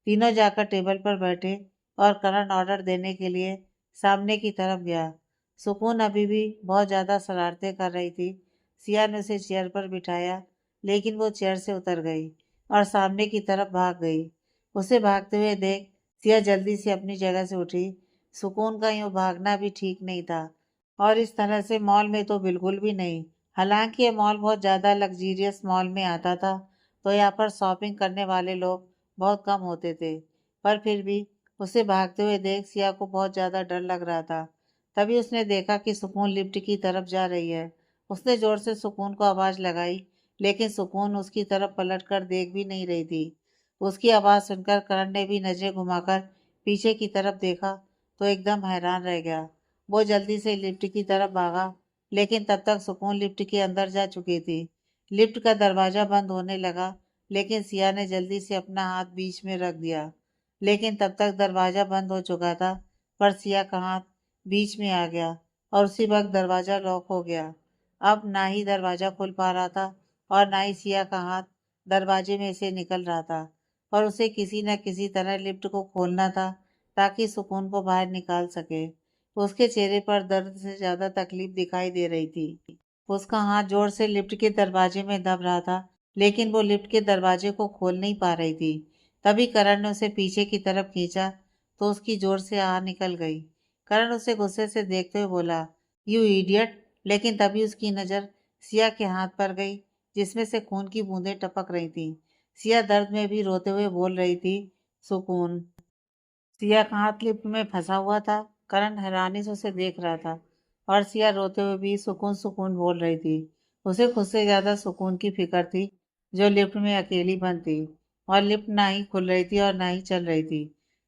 तीनों जाकर टेबल पर बैठे और करण ऑर्डर देने के लिए सामने की तरफ गया। सुकून अभी भी बहुत ज़्यादा शरारतें कर रही थी। सिया ने उसे चेयर पर बिठाया, लेकिन वो चेयर से उतर गई और सामने की तरफ भाग गई। उसे भागते हुए देख सिया जल्दी से अपनी जगह से उठी। सुकून का यूं भागना भी ठीक नहीं था, और इस तरह से मॉल में तो बिल्कुल भी नहीं। हालांकि ये मॉल बहुत ज़्यादा लग्जीरियस मॉल में आता था, तो यहाँ पर शॉपिंग करने वाले लोग बहुत कम होते थे। पर फिर भी उसे भागते हुए देख सिया को बहुत ज़्यादा डर लग रहा था। तभी उसने देखा कि सुकून लिफ्ट की तरफ जा रही है। उसने जोर से सुकून को आवाज़ लगाई, लेकिन सुकून उसकी तरफ पलट कर देख भी नहीं रही थी। उसकी आवाज़ सुनकर करण ने भी नजरें घुमाकर पीछे की तरफ देखा तो एकदम हैरान रह गया। वो जल्दी से लिफ्ट की तरफ भागा, लेकिन तब तक सुकून लिफ्ट के अंदर जा चुकी थी। लिफ्ट का दरवाज़ा बंद होने लगा, लेकिन सिया ने जल्दी से अपना हाथ बीच में रख दिया। लेकिन तब तक दरवाज़ा बंद हो चुका था, पर सिया का हाथ बीच में आ गया और उसी वक्त दरवाज़ा लॉक हो गया। अब ना ही दरवाज़ा खुल पा रहा था और ना ही सिया का हाथ दरवाजे में से निकल रहा था, और उसे किसी न किसी तरह लिफ्ट को खोलना था ताकि सुकून को बाहर निकाल सके। उसके चेहरे पर दर्द से ज्यादा तकलीफ दिखाई दे रही थी। उसका हाथ जोर से लिफ्ट के दरवाजे में दब रहा था, लेकिन वो लिफ्ट के दरवाजे को खोल नहीं पा रही थी। तभी करण ने उसे पीछे की तरफ खींचा तो उसकी जोर से आह निकल गई। करण उसे गुस्से से देखते हुए बोला, यू इडियट। लेकिन तभी उसकी नज़र सिया के हाथ पर गई, जिसमें से खून की बूंदें टपक रही थी। सिया दर्द में भी रोते हुए बोल रही थी, सुकून। सिया का हाथ लिफ्ट में फंसा हुआ था। करण हैरानी से उसे देख रहा था, और सिया रोते हुए भी सुकून सुकून बोल रही थी। उसे खुद से ज्यादा सुकून की फिक्र थी, जो लिफ्ट में अकेली बंद थी, और लिफ्ट ना ही खुल रही थी और ना ही चल रही थी।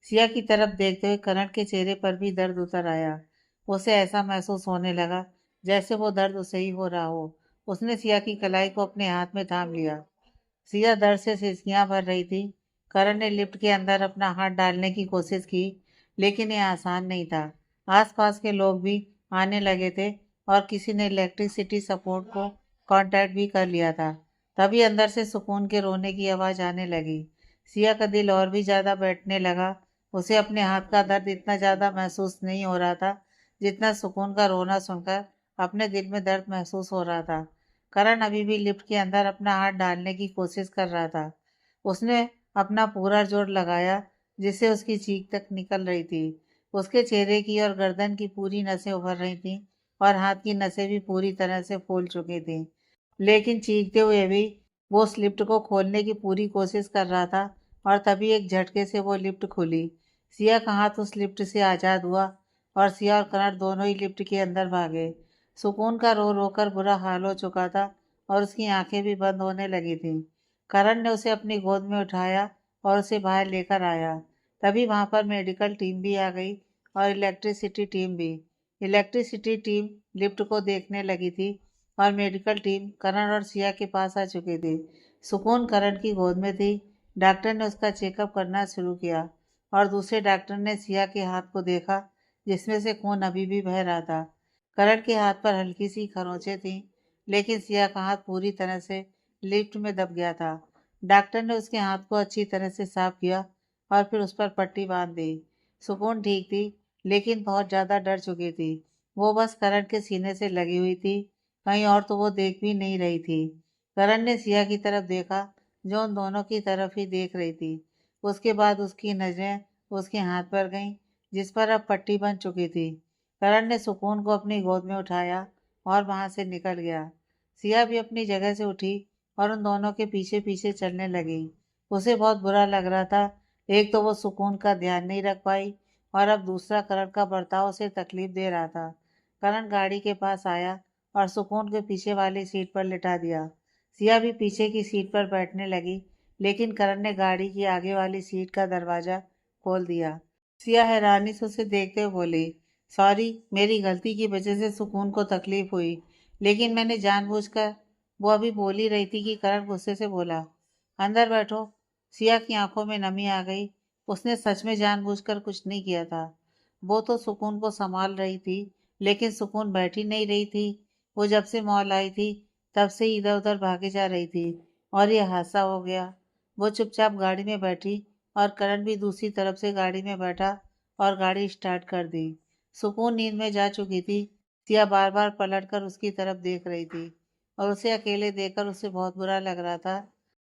सिया की तरफ देखते हुए करण के चेहरे पर भी दर्द उतर आया। उसे ऐसा महसूस होने लगा जैसे वो दर्द उसे ही हो रहा हो। उसने सिया की कलाई को अपने हाथ में थाम लिया। सिया दर्द से सिसकियां भर रही थी। करण ने लिफ्ट के अंदर अपना हाथ डालने की कोशिश की, लेकिन यह आसान नहीं था। आसपास के लोग भी आने लगे थे और किसी ने इलेक्ट्रिसिटी सपोर्ट को कांटेक्ट भी कर लिया था। तभी अंदर से सुकून के रोने की आवाज़ आने लगी। सिया का दिल और भी ज़्यादा बैठने लगा। उसे अपने हाथ का दर्द इतना ज़्यादा महसूस नहीं हो रहा था जितना सुकून का रोना सुनकर अपने दिल में दर्द महसूस हो रहा था। करण अभी भी लिफ्ट के अंदर अपना हाथ डालने की कोशिश कर रहा था। उसने अपना पूरा जोर लगाया, जिससे उसकी चीख तक निकल रही थी। उसके चेहरे की और गर्दन की पूरी नसें उभर रही थीं और हाथ की नसें भी पूरी तरह से फूल चुकी थीं। लेकिन चीखते हुए भी वो उस लिफ्ट को खोलने की पूरी कोशिश कर रहा था और तभी एक झटके से वो लिफ्ट खुली। सिया का हाथ उस लिफ्ट से आज़ाद हुआ और सिया और करण दोनों ही लिफ्ट के अंदर भागे। सुकून का रो रो कर बुरा हाल हो चुका था और उसकी आंखें भी बंद होने लगी थीं। करण ने उसे अपनी गोद में उठाया और उसे बाहर लेकर आया। तभी वहां पर मेडिकल टीम भी आ गई और इलेक्ट्रिसिटी टीम भी। इलेक्ट्रिसिटी टीम लिफ्ट को देखने लगी थी और मेडिकल टीम करण और सिया के पास आ चुकी थी। सुकून करण की गोद में थी। डॉक्टर ने उसका चेकअप करना शुरू किया और दूसरे डॉक्टर ने सिया के हाथ को देखा, जिसमें से खून अभी भी बह रहा था। करण के हाथ पर हल्की सी खरोंचें थीं, लेकिन सिया का हाथ पूरी तरह से लिफ्ट में दब गया था। डॉक्टर ने उसके हाथ को अच्छी तरह से साफ किया और फिर उस पर पट्टी बांध दी। सुकून ठीक थी, लेकिन बहुत ज़्यादा डर चुकी थी। वो बस करण के सीने से लगी हुई थी, कहीं और तो वो देख भी नहीं रही थी। करण ने सिया की तरफ देखा, जो उन दोनों की तरफ ही देख रही थी। उसके बाद उसकी नज़रें उसके हाथ पर गईं, जिस पर अब पट्टी बन चुकी थी। करण ने सुकून को अपनी गोद में उठाया और वहां से निकल गया। सिया भी अपनी जगह से उठी और उन दोनों के पीछे पीछे चलने लगी। उसे बहुत बुरा लग रहा था। एक तो वो सुकून का ध्यान नहीं रख पाई और अब दूसरा करण का बर्ताव उसे तकलीफ दे रहा था। करण गाड़ी के पास आया और सुकून के पीछे वाली सीट पर लिटा दिया। सिया भी पीछे की सीट पर बैठने लगी, लेकिन करण ने गाड़ी की आगे वाली सीट का दरवाजा खोल दिया। सिया हैरानी से उसे देखते हुए बोली, सॉरी, मेरी गलती की वजह से सुकून को तकलीफ हुई, लेकिन मैंने जानबूझकर। वो अभी बोल ही रही थी कि करण गुस्से से बोला, अंदर बैठो। सिया की आंखों में नमी आ गई। उसने सच में जानबूझकर कुछ नहीं किया था। वो तो सुकून को संभाल रही थी, लेकिन सुकून बैठी नहीं रही थी। वो जब से मॉल आई थी तब से ही इधर उधर भागे जा रही थी और ये हादसा हो गया। वो चुपचाप गाड़ी में बैठी और करण भी दूसरी तरफ से गाड़ी में बैठा और गाड़ी स्टार्ट कर दी। सुकून नींद में जा चुकी थी। सिया बार बार पलट कर उसकी तरफ देख रही थी और उसे अकेले देखकर उसे बहुत बुरा लग रहा था।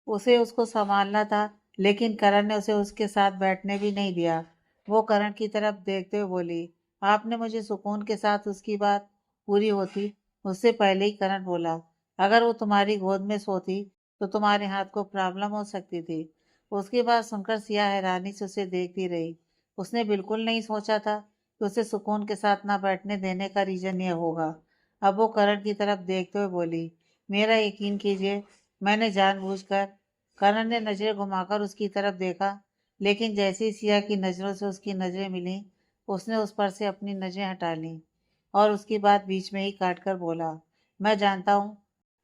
उसे उसको संभालना था, लेकिन करण ने उसे उसके साथ बैठने भी नहीं दिया। वो करण की तरफ देखते हुए बोली, आपने मुझे सुकून के साथ उसकी बात पूरी होती उससे पहले ही करण बोला, अगर वो तुम्हारी गोद में सोती तो तुम्हारे हाथ को प्रॉब्लम हो सकती थी। उसकी बात सुनकर सिया हैरानी से उसे देखती रही। उसने बिल्कुल नहीं सोचा था कि उसे सुकून के साथ ना बैठने देने का रीजन ये होगा। अब वो करण की तरफ देखते हुए बोली, मेरा यकीन कीजिए, मैंने जानबूझकर। करण ने नजरें घुमाकर उसकी तरफ देखा, लेकिन जैसे ही सिया की नज़रों से उसकी नज़रें मिली, उसने उस पर से अपनी नज़रें हटा लीं और उसकी बात बीच में ही काट कर बोला, मैं जानता हूँ।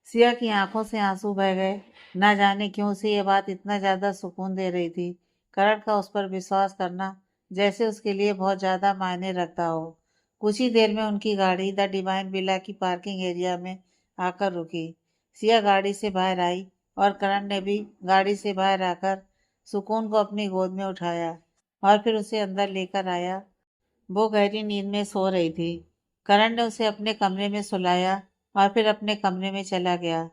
सिया की आंखों से आंसू बह गए। ना जाने क्यों उसे ये बात इतना ज़्यादा सुकून दे रही थी। करण का उस पर विश्वास करना जैसे उसके लिए बहुत ज़्यादा मायने रखता हो। कुछ ही देर में उनकी गाड़ी द डिवाइन विला की पार्किंग एरिया में आकर रुकी। सिया गाड़ी से बाहर आई और करण ने भी गाड़ी से बाहर आकर सुकून को अपनी गोद में उठाया और फिर उसे अंदर लेकर आया। वो गहरी नींद में सो रही थी। करण ने उसे अपने कमरे में सुलाया और फिर अपने कमरे में चला गया।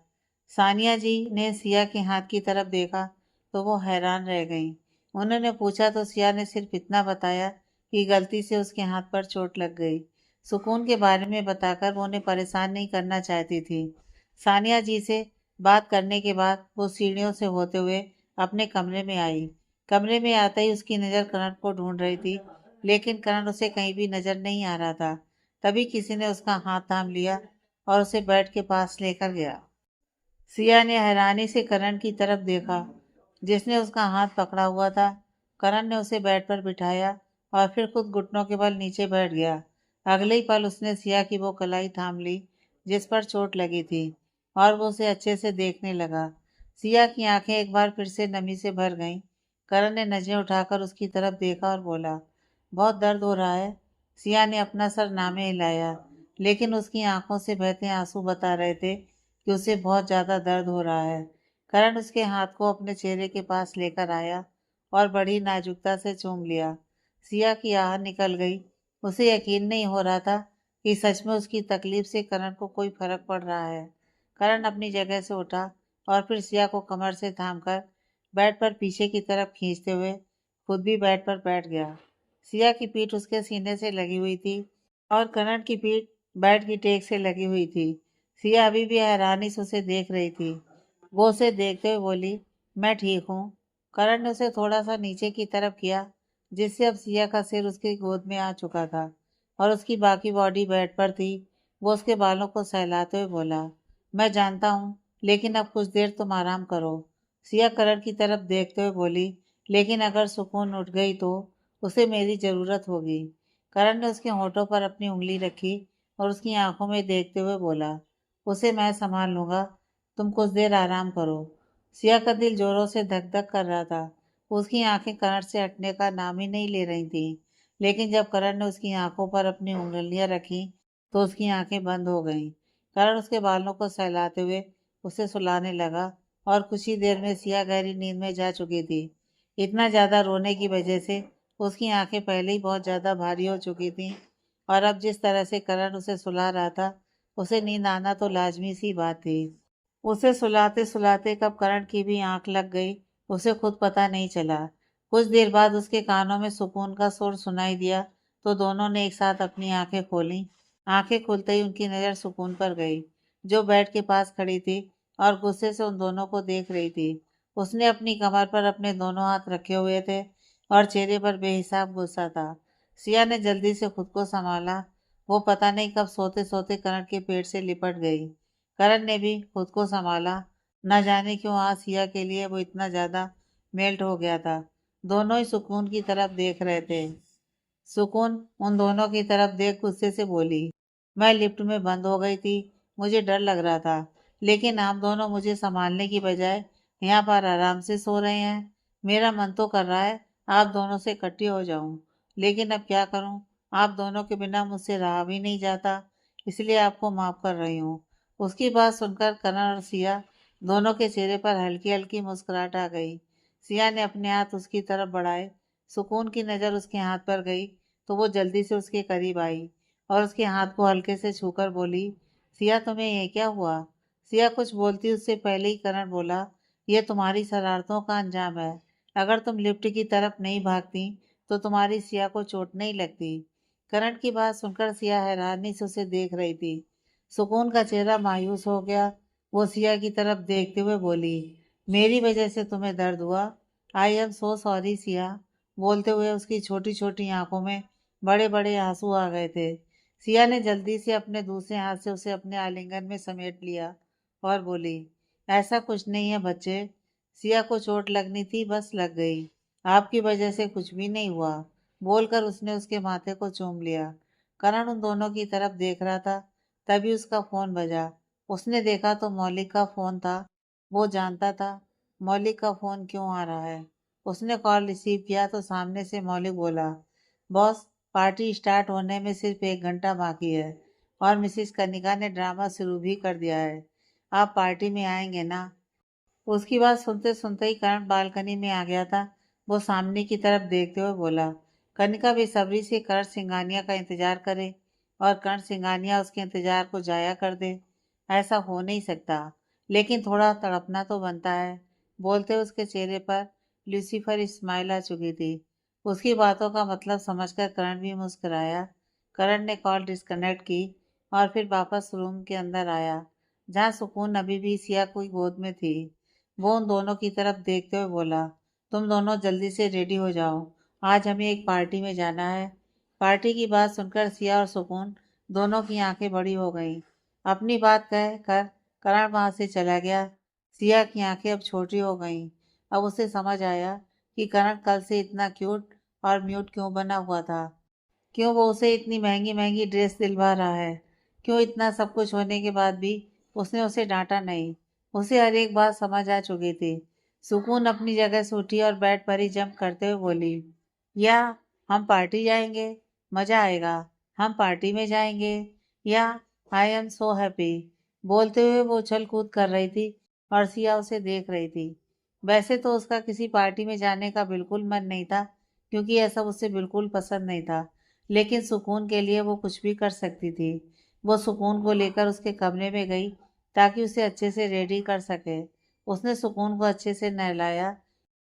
सानिया जी ने सिया के हाथ की तरफ देखा तो वो हैरान रह गईं। उन्होंने पूछा तो सिया ने सिर्फ इतना बताया कि गलती से उसके हाथ पर चोट लग गई। सुकून के बारे में बताकर वो उन्हें परेशान नहीं करना चाहती थी। सानिया जी से बात करने के बाद वो सीढ़ियों से होते हुए अपने कमरे में आई। कमरे में आते ही उसकी नज़र करण को ढूंढ रही थी, लेकिन करण उसे कहीं भी नजर नहीं आ रहा था। तभी किसी ने उसका हाथ थाम लिया और उसे बेड के पास लेकर गया। सिया ने हैरानी से करण की तरफ देखा, जिसने उसका हाथ पकड़ा हुआ था। करण ने उसे बेड पर बिठाया और फिर खुद घुटनों के बल नीचे बैठ गया। अगले ही पल उसने सिया की वो कलाई थाम ली जिस पर चोट लगी थी और वो उसे अच्छे से देखने लगा। सिया की आंखें एक बार फिर से नमी से भर गईं। करण ने नजरें उठाकर उसकी तरफ देखा और बोला, बहुत दर्द हो रहा है। सिया ने अपना सर नामे हिलाया, लेकिन उसकी आंखों से बहते आंसू बता रहे थे कि उसे बहुत ज़्यादा दर्द हो रहा है। करण उसके हाथ को अपने चेहरे के पास लेकर आया और बड़ी नाजुकता से चूम लिया। सिया की आह निकल गई। उसे यकीन नहीं हो रहा था कि सच में उसकी तकलीफ से करण को कोई फर्क पड़ रहा है। करण अपनी जगह से उठा और फिर सिया को कमर से थामकर बेड पर पीछे की तरफ खींचते हुए खुद भी बेड पर बैठ गया। सिया की पीठ उसके सीने से लगी हुई थी और करण की पीठ बेड की टेक से लगी हुई थी। सिया अभी भी हैरानी से उसे देख रही थी। वो उसे देखते हुए बोली, मैं ठीक हूँ। करण ने उसे थोड़ा सा नीचे की तरफ किया, जिससे अब सिया का सिर उसकी गोद में आ चुका था और उसकी बाकी बॉडी बेड पर थी। वो उसके बालों को सहलाते हुए बोला, मैं जानता हूँ, लेकिन अब कुछ देर तुम आराम करो। सिया करण की तरफ देखते हुए बोली, लेकिन अगर सुकून उठ गई तो उसे मेरी ज़रूरत होगी। करण ने उसके होठों पर अपनी उंगली रखी और उसकी आंखों में देखते हुए बोला, उसे मैं संभाल लूंगा, तुम कुछ देर आराम करो। सिया का दिल जोरों से धक धक कर रहा था। उसकी आंखें करण से हटने का नाम ही नहीं ले रही थीं। लेकिन जब करण ने उसकी आंखों पर अपनी उंगलियां रखी तो उसकी आंखें बंद हो गईं। करण उसके बालों को सहलाते हुए उसे सुलाने लगा और कुछ ही देर में सिया गहरी नींद में जा चुकी थी। इतना ज़्यादा रोने की वजह से उसकी आंखें पहले ही बहुत ज़्यादा भारी हो चुकी थीं और अब जिस तरह से करण उसे सुला रहा था, उसे नींद आना तो लाजमी सी बात थी। उसे सुलाते सुलाते कब करण की भी आंख लग गई, उसे खुद पता नहीं चला। कुछ देर बाद उसके कानों में सुकून का सुर सुनाई दिया तो दोनों ने एक साथ अपनी आंखें खोलीं। आंखें खुलते ही उनकी नज़र सुकून पर गई, जो बेड के पास खड़ी थी और गुस्से से उन दोनों को देख रही थी। उसने अपनी कमर पर अपने दोनों हाथ रखे हुए थे और चेहरे पर बेहिसाब गुस्सा था। सिया ने जल्दी से खुद को संभाला। वो पता नहीं कब सोते सोते करण के पेट से लिपट गई। करण ने भी खुद को संभाला। न जाने क्यों आज सिया के लिए वो इतना ज़्यादा मेल्ट हो गया था। दोनों ही सुकून की तरफ देख रहे थे। सुकून उन दोनों की तरफ देख गुस्से से बोली, मैं लिफ्ट में बंद हो गई थी, मुझे डर लग रहा था, लेकिन आप दोनों मुझे संभालने की बजाय यहाँ पर आराम से सो रहे हैं। मेरा मन तो कर रहा है आप दोनों से इकट्ठी हो जाऊं, लेकिन अब क्या करूं, आप दोनों के बिना मुझसे रहा भी नहीं जाता, इसलिए आपको माफ कर रही हूँ। उसकी बात सुनकर करण और सिया दोनों के चेहरे पर हल्की हल्की मुस्कुराहट आ गई। सिया ने अपने हाथ उसकी तरफ बढ़ाए। सुकून की नज़र उसके हाथ पर गई तो वो जल्दी से उसके करीब आई और उसके हाथ को हल्के से छूकर बोली, सिया तुम्हें ये क्या हुआ। सिया कुछ बोलती उससे पहले ही करण बोला, यह तुम्हारी शरारतों का अंजाम है। अगर तुम लिफ्ट की तरफ नहीं भागती तो तुम्हारी सिया को चोट नहीं लगती। करण की बात सुनकर सिया हैरानी से उसे देख रही थी। सुकून का चेहरा मायूस हो गया। वो सिया की तरफ देखते हुए बोली, मेरी वजह से तुम्हें दर्द हुआ। I am so sorry Siya. बोलते हुए उसकी छोटी छोटी आंखों में बड़े बड़े आंसू आ गए थे। सिया ने जल्दी से अपने दूसरे हाथ से उसे अपने आलिंगन में समेट लिया और बोली, ऐसा कुछ नहीं है बच्चे, सिया को चोट लगनी थी, बस लग गई, आपकी वजह से कुछ भी नहीं हुआ। बोलकर उसने उसके माथे को चूम लिया। करण उन दोनों की तरफ देख रहा था, तभी उसका फोन बजा। उसने देखा तो मौलिक का फोन था। वो जानता था मौलिक का फोन क्यों आ रहा है। उसने कॉल रिसीव किया तो सामने से मौलिक बोला, बॉस, पार्टी स्टार्ट होने में सिर्फ 1 घंटा बाकी है और मिसिस कनिका ने ड्रामा शुरू भी कर दिया है। आप पार्टी में आएंगे ना। उसकी बात सुनते सुनते ही करण बालकनी में आ गया था। वो सामने की तरफ देखते हुए बोला, कनिका बेसब्री से कर्ण सिंघानिया का इंतजार करे और कर्ण सिंघानिया उसके इंतजार को जाया कर दे। ऐसा हो नहीं सकता, लेकिन थोड़ा तड़पना तो बनता है। बोलते उसके चेहरे पर लूसीफर स्माइल आ चुकी थी। उसकी बातों का मतलब समझकर करण भी मुस्कुराया। करण ने कॉल डिस्कनेक्ट की और फिर वापस रूम के अंदर आया, जहाँ सुकून अभी भी सिया की गोद में थी। वो उन दोनों की तरफ देखते हुए बोला, तुम दोनों जल्दी से रेडी हो जाओ, आज हमें एक पार्टी में जाना है। पार्टी की बात सुनकर सिया और सुकून दोनों की आंखें बड़ी हो गईं। अपनी बात कह कर करण वहां से चला गया। सिया की आंखें अब छोटी हो गईं। अब उसे समझ आया कि करण कल से इतना क्यूट और म्यूट क्यों बना हुआ था। क्यों वो उसे इतनी महंगी महंगी ड्रेस दिलवा रहा है। क्यों इतना सब कुछ होने के बाद भी उसने उसे डांटा नहीं। उसे हर एक बात समझ आ चुकी थी। सुकून अपनी जगह से उठी और बेड पर ही जंप करते हुए बोली, या हम पार्टी जाएंगे, मजा आएगा, हम पार्टी में जाएंगे, या आई एम सो हैप्पी। बोलते हुए वो उछल कूद कर रही थी और सिया उसे देख रही थी। वैसे तो उसका किसी पार्टी में जाने का बिल्कुल मन नहीं था, क्योंकि ऐसा उसे बिल्कुल पसंद नहीं था, लेकिन सुकून के लिए वो कुछ भी कर सकती थी। वो सुकून को लेकर उसके कमरे में गई ताकि उसे अच्छे से रेडी कर सके। उसने सुकून को अच्छे से नहलाया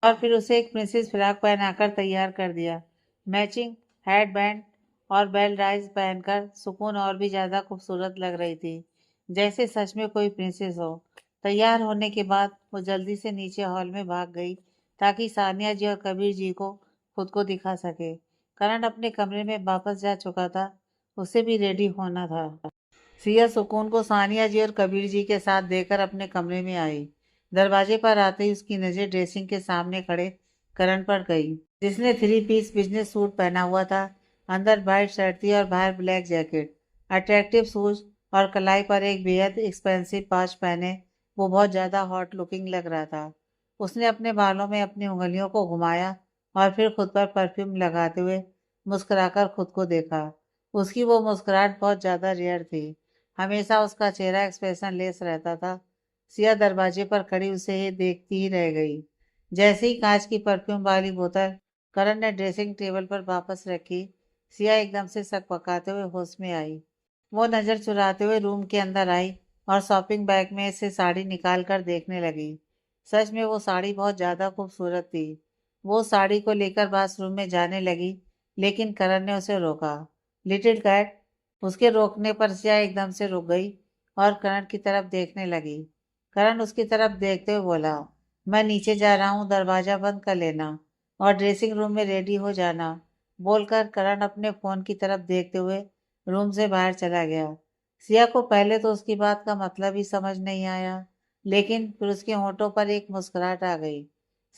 और फिर उसे एक प्रिंसेस फ्रॉक पहनाकर तैयार कर दिया। मैचिंग हेड बैंड और बेल राइज पहनकर सुकून और भी ज़्यादा खूबसूरत लग रही थी, जैसे सच में कोई प्रिंसेस हो। तैयार होने के बाद वो जल्दी से नीचे हॉल में भाग गई ताकि सानिया जी और कबीर जी को खुद को दिखा सके। करण अपने कमरे में वापस जा चुका था, उसे भी रेडी होना था। सिया सुकून को सानिया जी और कबीर जी के साथ देकर अपने कमरे में आई। दरवाजे पर आते ही उसकी नज़र ड्रेसिंग के सामने खड़े करण पर गई, जिसने 3 पीस बिजनेस सूट पहना हुआ था। अंदर वाइट शर्ट थी और बाहर ब्लैक जैकेट। अट्रैक्टिव शूज और कलाई पर एक बेहद एक्सपेंसिव वॉच पहने वो बहुत ज़्यादा हॉट लुकिंग लग रहा था। उसने अपने बालों में अपनी उंगलियों को घुमाया और फिर खुद पर परफ्यूम लगाते हुए मुस्कुराकर खुद को देखा। उसकी वो मुस्कुराहट बहुत ज़्यादा रेयर थी। हमेशा उसका चेहरा एक्सप्रेशन लेस रहता था। सिया दरवाजे पर खड़ी उसे ही देखती ही रह गई। जैसे ही कांच की परफ्यूम वाली बोतल करण ने ड्रेसिंग टेबल पर वापस रखी, सिया एकदम से सक पकाते हुए होश में आई। वो नज़र चुराते हुए रूम के अंदर आई और शॉपिंग बैग में से साड़ी निकाल कर देखने लगी। सच में वो साड़ी बहुत ज़्यादा खूबसूरत थी। वो साड़ी को लेकर बाथरूम में जाने लगी, लेकिन करण ने उसे रोका। Little cat. उसके रोकने पर सिया एकदम से रुक गई और करण की तरफ देखने लगी। करण उसकी तरफ देखते हुए बोला, मैं नीचे जा रहा हूँ, दरवाज़ा बंद कर लेना और ड्रेसिंग रूम में रेडी हो जाना। बोलकर करण अपने फ़ोन की तरफ देखते हुए रूम से बाहर चला गया। सिया को पहले तो उसकी बात का मतलब ही समझ नहीं आया, लेकिन फिर उसके होंठों पर एक मुस्कुराहट आ गई।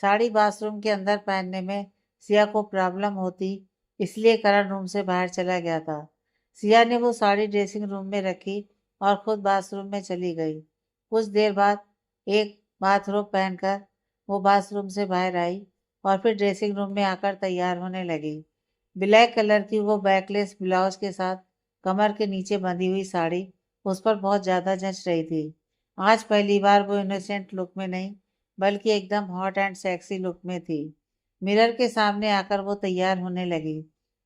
साड़ी बाथरूम के अंदर पहनने में सिया को प्रॉब्लम होती, इसलिए करण रूम से बाहर चला गया था। सिया ने वो साड़ी ड्रेसिंग रूम में रखी और खुद बाथरूम में चली गई। कुछ देर बाद एक बाथरोब पहनकर वो बाथरूम से बाहर आई और फिर ड्रेसिंग रूम में आकर तैयार होने लगी। ब्लैक कलर की वो बैकलेस ब्लाउज के साथ कमर के नीचे बंधी हुई साड़ी उस पर बहुत ज़्यादा जच रही थी। आज पहली बार वो इनोसेंट लुक में नहीं, बल्कि एकदम हॉट एंड सेक्सी लुक में थी। मिरर के सामने आकर वो तैयार होने लगी।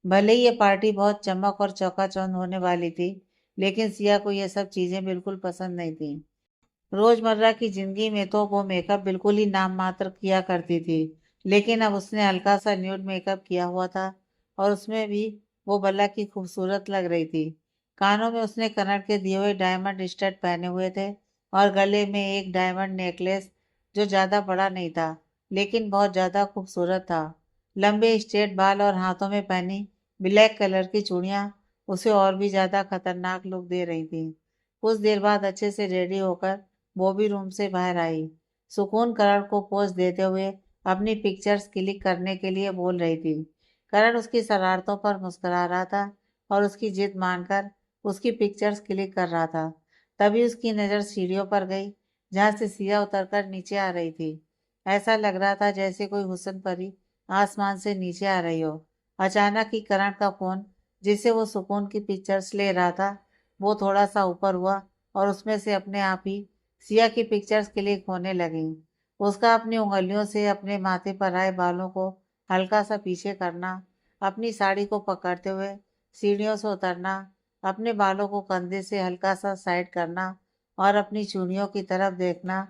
भले ही ये पार्टी बहुत चमक और चौकाचौंध होने वाली थी, लेकिन सिया को ये सब चीज़ें बिल्कुल पसंद नहीं थी। रोजमर्रा की जिंदगी में तो वो मेकअप बिल्कुल ही नाम मात्र किया करती थी, लेकिन अब उसने हल्का सा न्यूड मेकअप किया हुआ था और उसमें भी वो भला की खूबसूरत लग रही थी। कानों में उसने कनर के दिए हुए डायमंड स्टड पहने हुए थे और गले में एक डायमंड नेकलेस जो ज़्यादा बड़ा नहीं था, लेकिन बहुत ज़्यादा खूबसूरत था। लंबे स्ट्रेट बाल और हाथों में पहनी ब्लैक कलर की चूड़ियाँ उसे और भी ज़्यादा खतरनाक लुक दे रही थी। कुछ देर बाद अच्छे से रेडी होकर वो भी रूम से बाहर आई। सुकून करण को पोज देते हुए अपनी पिक्चर्स क्लिक करने के लिए बोल रही थी। करण उसकी शरारतों पर मुस्कुरा रहा था और उसकी जिद मानकर उसकी पिक्चर्स क्लिक कर रहा था। तभी उसकी नज़र सीढ़ियों पर गई, जहाँ से सिया उतरकर नीचे आ रही थी। ऐसा लग रहा था जैसे कोई हुस्न परी आसमान से नीचे आ रही हो। अचानक ही करण का फोन, जिससे वो सुकून की पिक्चर्स ले रहा था, वो थोड़ा सा ऊपर हुआ और उसमें से अपने आप ही सिया की पिक्चर्स क्लिक होने लगी। उसका अपनी उंगलियों से अपने माथे पर आए बालों को हल्का सा पीछे करना, अपनी साड़ी को पकड़ते हुए सीढ़ियों से उतरना, अपने बालों को कंधे से हल्का सा साइड करना और अपनी चूड़ियों की तरफ देखना,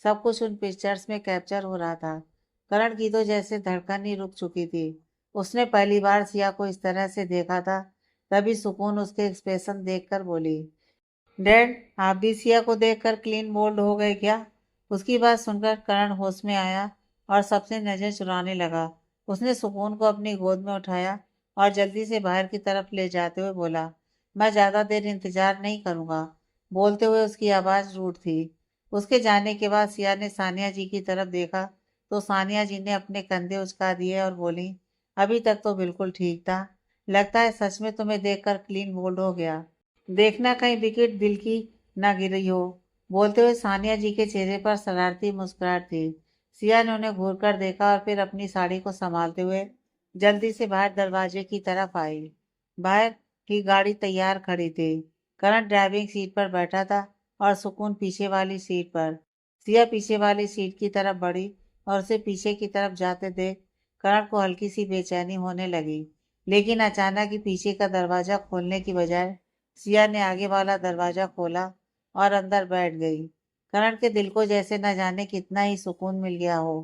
सब कुछ उन पिक्चर्स में कैप्चर हो रहा था। करण की तो जैसे धड़कन ही रुक चुकी थी। उसने पहली बार सिया को इस तरह से देखा था। तभी सुकून उसके एक्सप्रेशन देखकर बोली, डैड, आप भी सिया को देखकर क्लीन बोल्ड हो गए क्या? उसकी बात सुनकर करण होश में आया और सबसे नजर चुराने लगा। उसने सुकून को अपनी गोद में उठाया और जल्दी से बाहर की तरफ ले जाते हुए बोला, मैं ज्यादा देर इंतजार नहीं करूंगा। बोलते हुए उसकी आवाज रूड थी। उसके जाने के बाद सिया ने सानिया जी की तरफ देखा तो सानिया जी ने अपने कंधे उचका दिए और बोली, अभी तक तो बिल्कुल ठीक था, लगता है सच में तुम्हें देखकर क्लीन बोल्ड हो गया। देखना कहीं विकेट दिल की ना गिरी हो। बोलते हुए सानिया जी के चेहरे पर शरारती मुस्कुराहट थी। सिया ने उन्हें घूरकर देखा और फिर अपनी साड़ी को संभालते हुए जल्दी से बाहर दरवाजे की तरफ आई। बाहर की गाड़ी तैयार खड़ी थी। करण ड्राइविंग सीट पर बैठा था और सुकून पीछे वाली सीट पर। सिया पीछे वाली सीट की तरफ बढ़ी और उसे पीछे की तरफ जाते देख करण को हल्की सी बेचैनी होने लगी। लेकिन अचानक ही पीछे का दरवाजा खोलने की बजाय सिया ने आगे वाला दरवाजा खोला और अंदर बैठ गई। करण के दिल को जैसे न जाने कितना ही सुकून मिल गया हो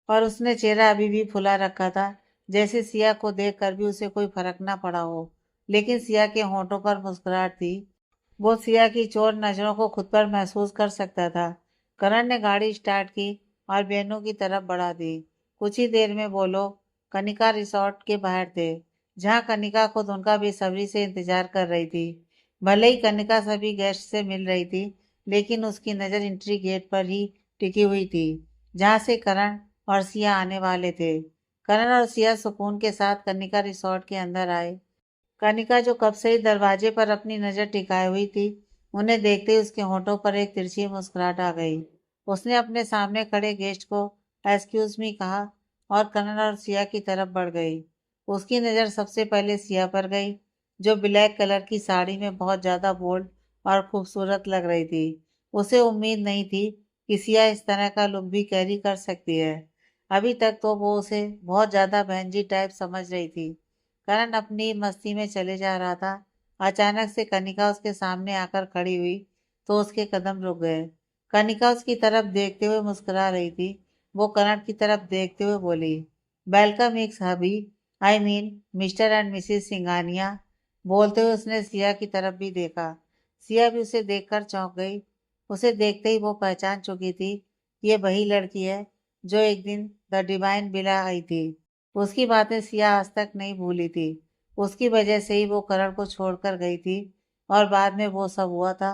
और उसने चेहरा अभी भी फुला रखा था, जैसे सिया को देख कर भी उसे कोई फर्क ना पड़ा हो। लेकिन सिया के होंठों पर मुस्कुराहट थी। वो सिया की चोर नजरों को खुद पर महसूस कर सकता था। करण ने गाड़ी स्टार्ट की और बेनू की तरफ बढ़ा दी। कुछ ही देर में वो लोग कनिका रिसोर्ट के बाहर थे, जहाँ कनिका खुद उनका बेसब्री से इंतजार कर रही थी। भले ही कनिका सभी गेस्ट से मिल रही थी, लेकिन उसकी नज़र एंट्री गेट पर ही टिकी हुई थी, जहाँ से करण और सिया आने वाले थे। करण और सिया सुकून के साथ कनिका रिसोर्ट के अंदर आए। कनिका जो कब से ही दरवाजे पर अपनी नज़र टिकाई हुई थी, उन्हें देखते ही उसके होंठों पर एक तिरछी मुस्कुराहट आ गई। उसने अपने सामने खड़े गेस्ट को एक्सक्यूज मी कहा और करण और सिया की तरफ बढ़ गई। उसकी नज़र सबसे पहले सिया पर गई, जो ब्लैक कलर की साड़ी में बहुत ज़्यादा बोल्ड और खूबसूरत लग रही थी। उसे उम्मीद नहीं थी कि सिया इस तरह का लुक भी कैरी कर सकती है। अभी तक तो वो उसे बहुत ज़्यादा बहन जी टाइप समझ रही थी। करण अपनी मस्ती में चले जा रहा था। अचानक से कनिका उसके सामने आकर खड़ी हुई तो उसके कदम रुक गए। कनिका उसकी तरफ देखते हुए मुस्कुरा रही थी। वो करण की तरफ देखते हुए बोली, welcome इक्स hubby, I mean mister and Mrs Singhania. बोलते हुए उसने सिया की तरफ भी देखा। सिया भी उसे देखकर चौंक गई। उसे देखते ही वो पहचान चुकी थी। ये वही लड़की है जो एक दिन द डिवाइन विला आई थी। उसकी बातें सिया आज तक नहीं भूली थी। उसकी वजह से ही वो करण को छोड़कर गई थी और बाद में वो सब हुआ था।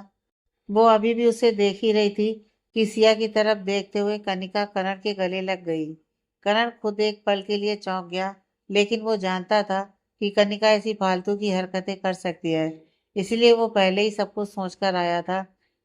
वो अभी भी उसे देख ही रही थी कि सिया की तरफ देखते हुए कनिका करण के गले लग गई। करण खुद एक पल के लिए चौंक गया, लेकिन वो जानता था कि कनिका ऐसी फालतू की हरकतें कर सकती है। इसलिए वो पहले ही सब कुछ सोच कर आया था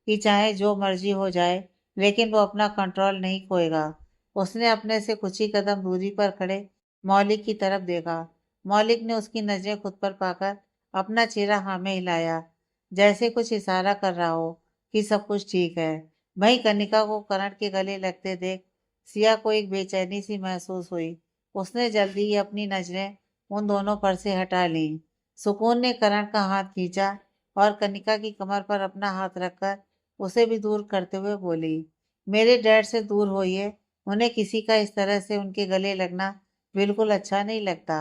कि चाहे जो मर्जी हो जाए, लेकिन वो अपना कंट्रोल नहीं खोएगा। उसने अपने से कुछ ही कदम दूरी पर खड़े मौलिक की तरफ देखा। मौलिक ने उसकी नजरें खुद पर पाकर अपना चेहरा हाँ में हिलाया, जैसे कुछ इशारा कर रहा हो कि सब कुछ ठीक है। वहीं कनिका को करण के गले लगते देख सिया को एक बेचैनी सी महसूस हुई। उसने जल्दी ही अपनी नजरें उन दोनों पर से हटा ली। सुकून ने करण का हाथ खींचा और कनिका की कमर पर अपना हाथ रखकर उसे भी दूर करते हुए बोली, मेरे डैड से दूर होइए। उन्हें किसी का इस तरह से उनके गले लगना बिल्कुल अच्छा नहीं लगता।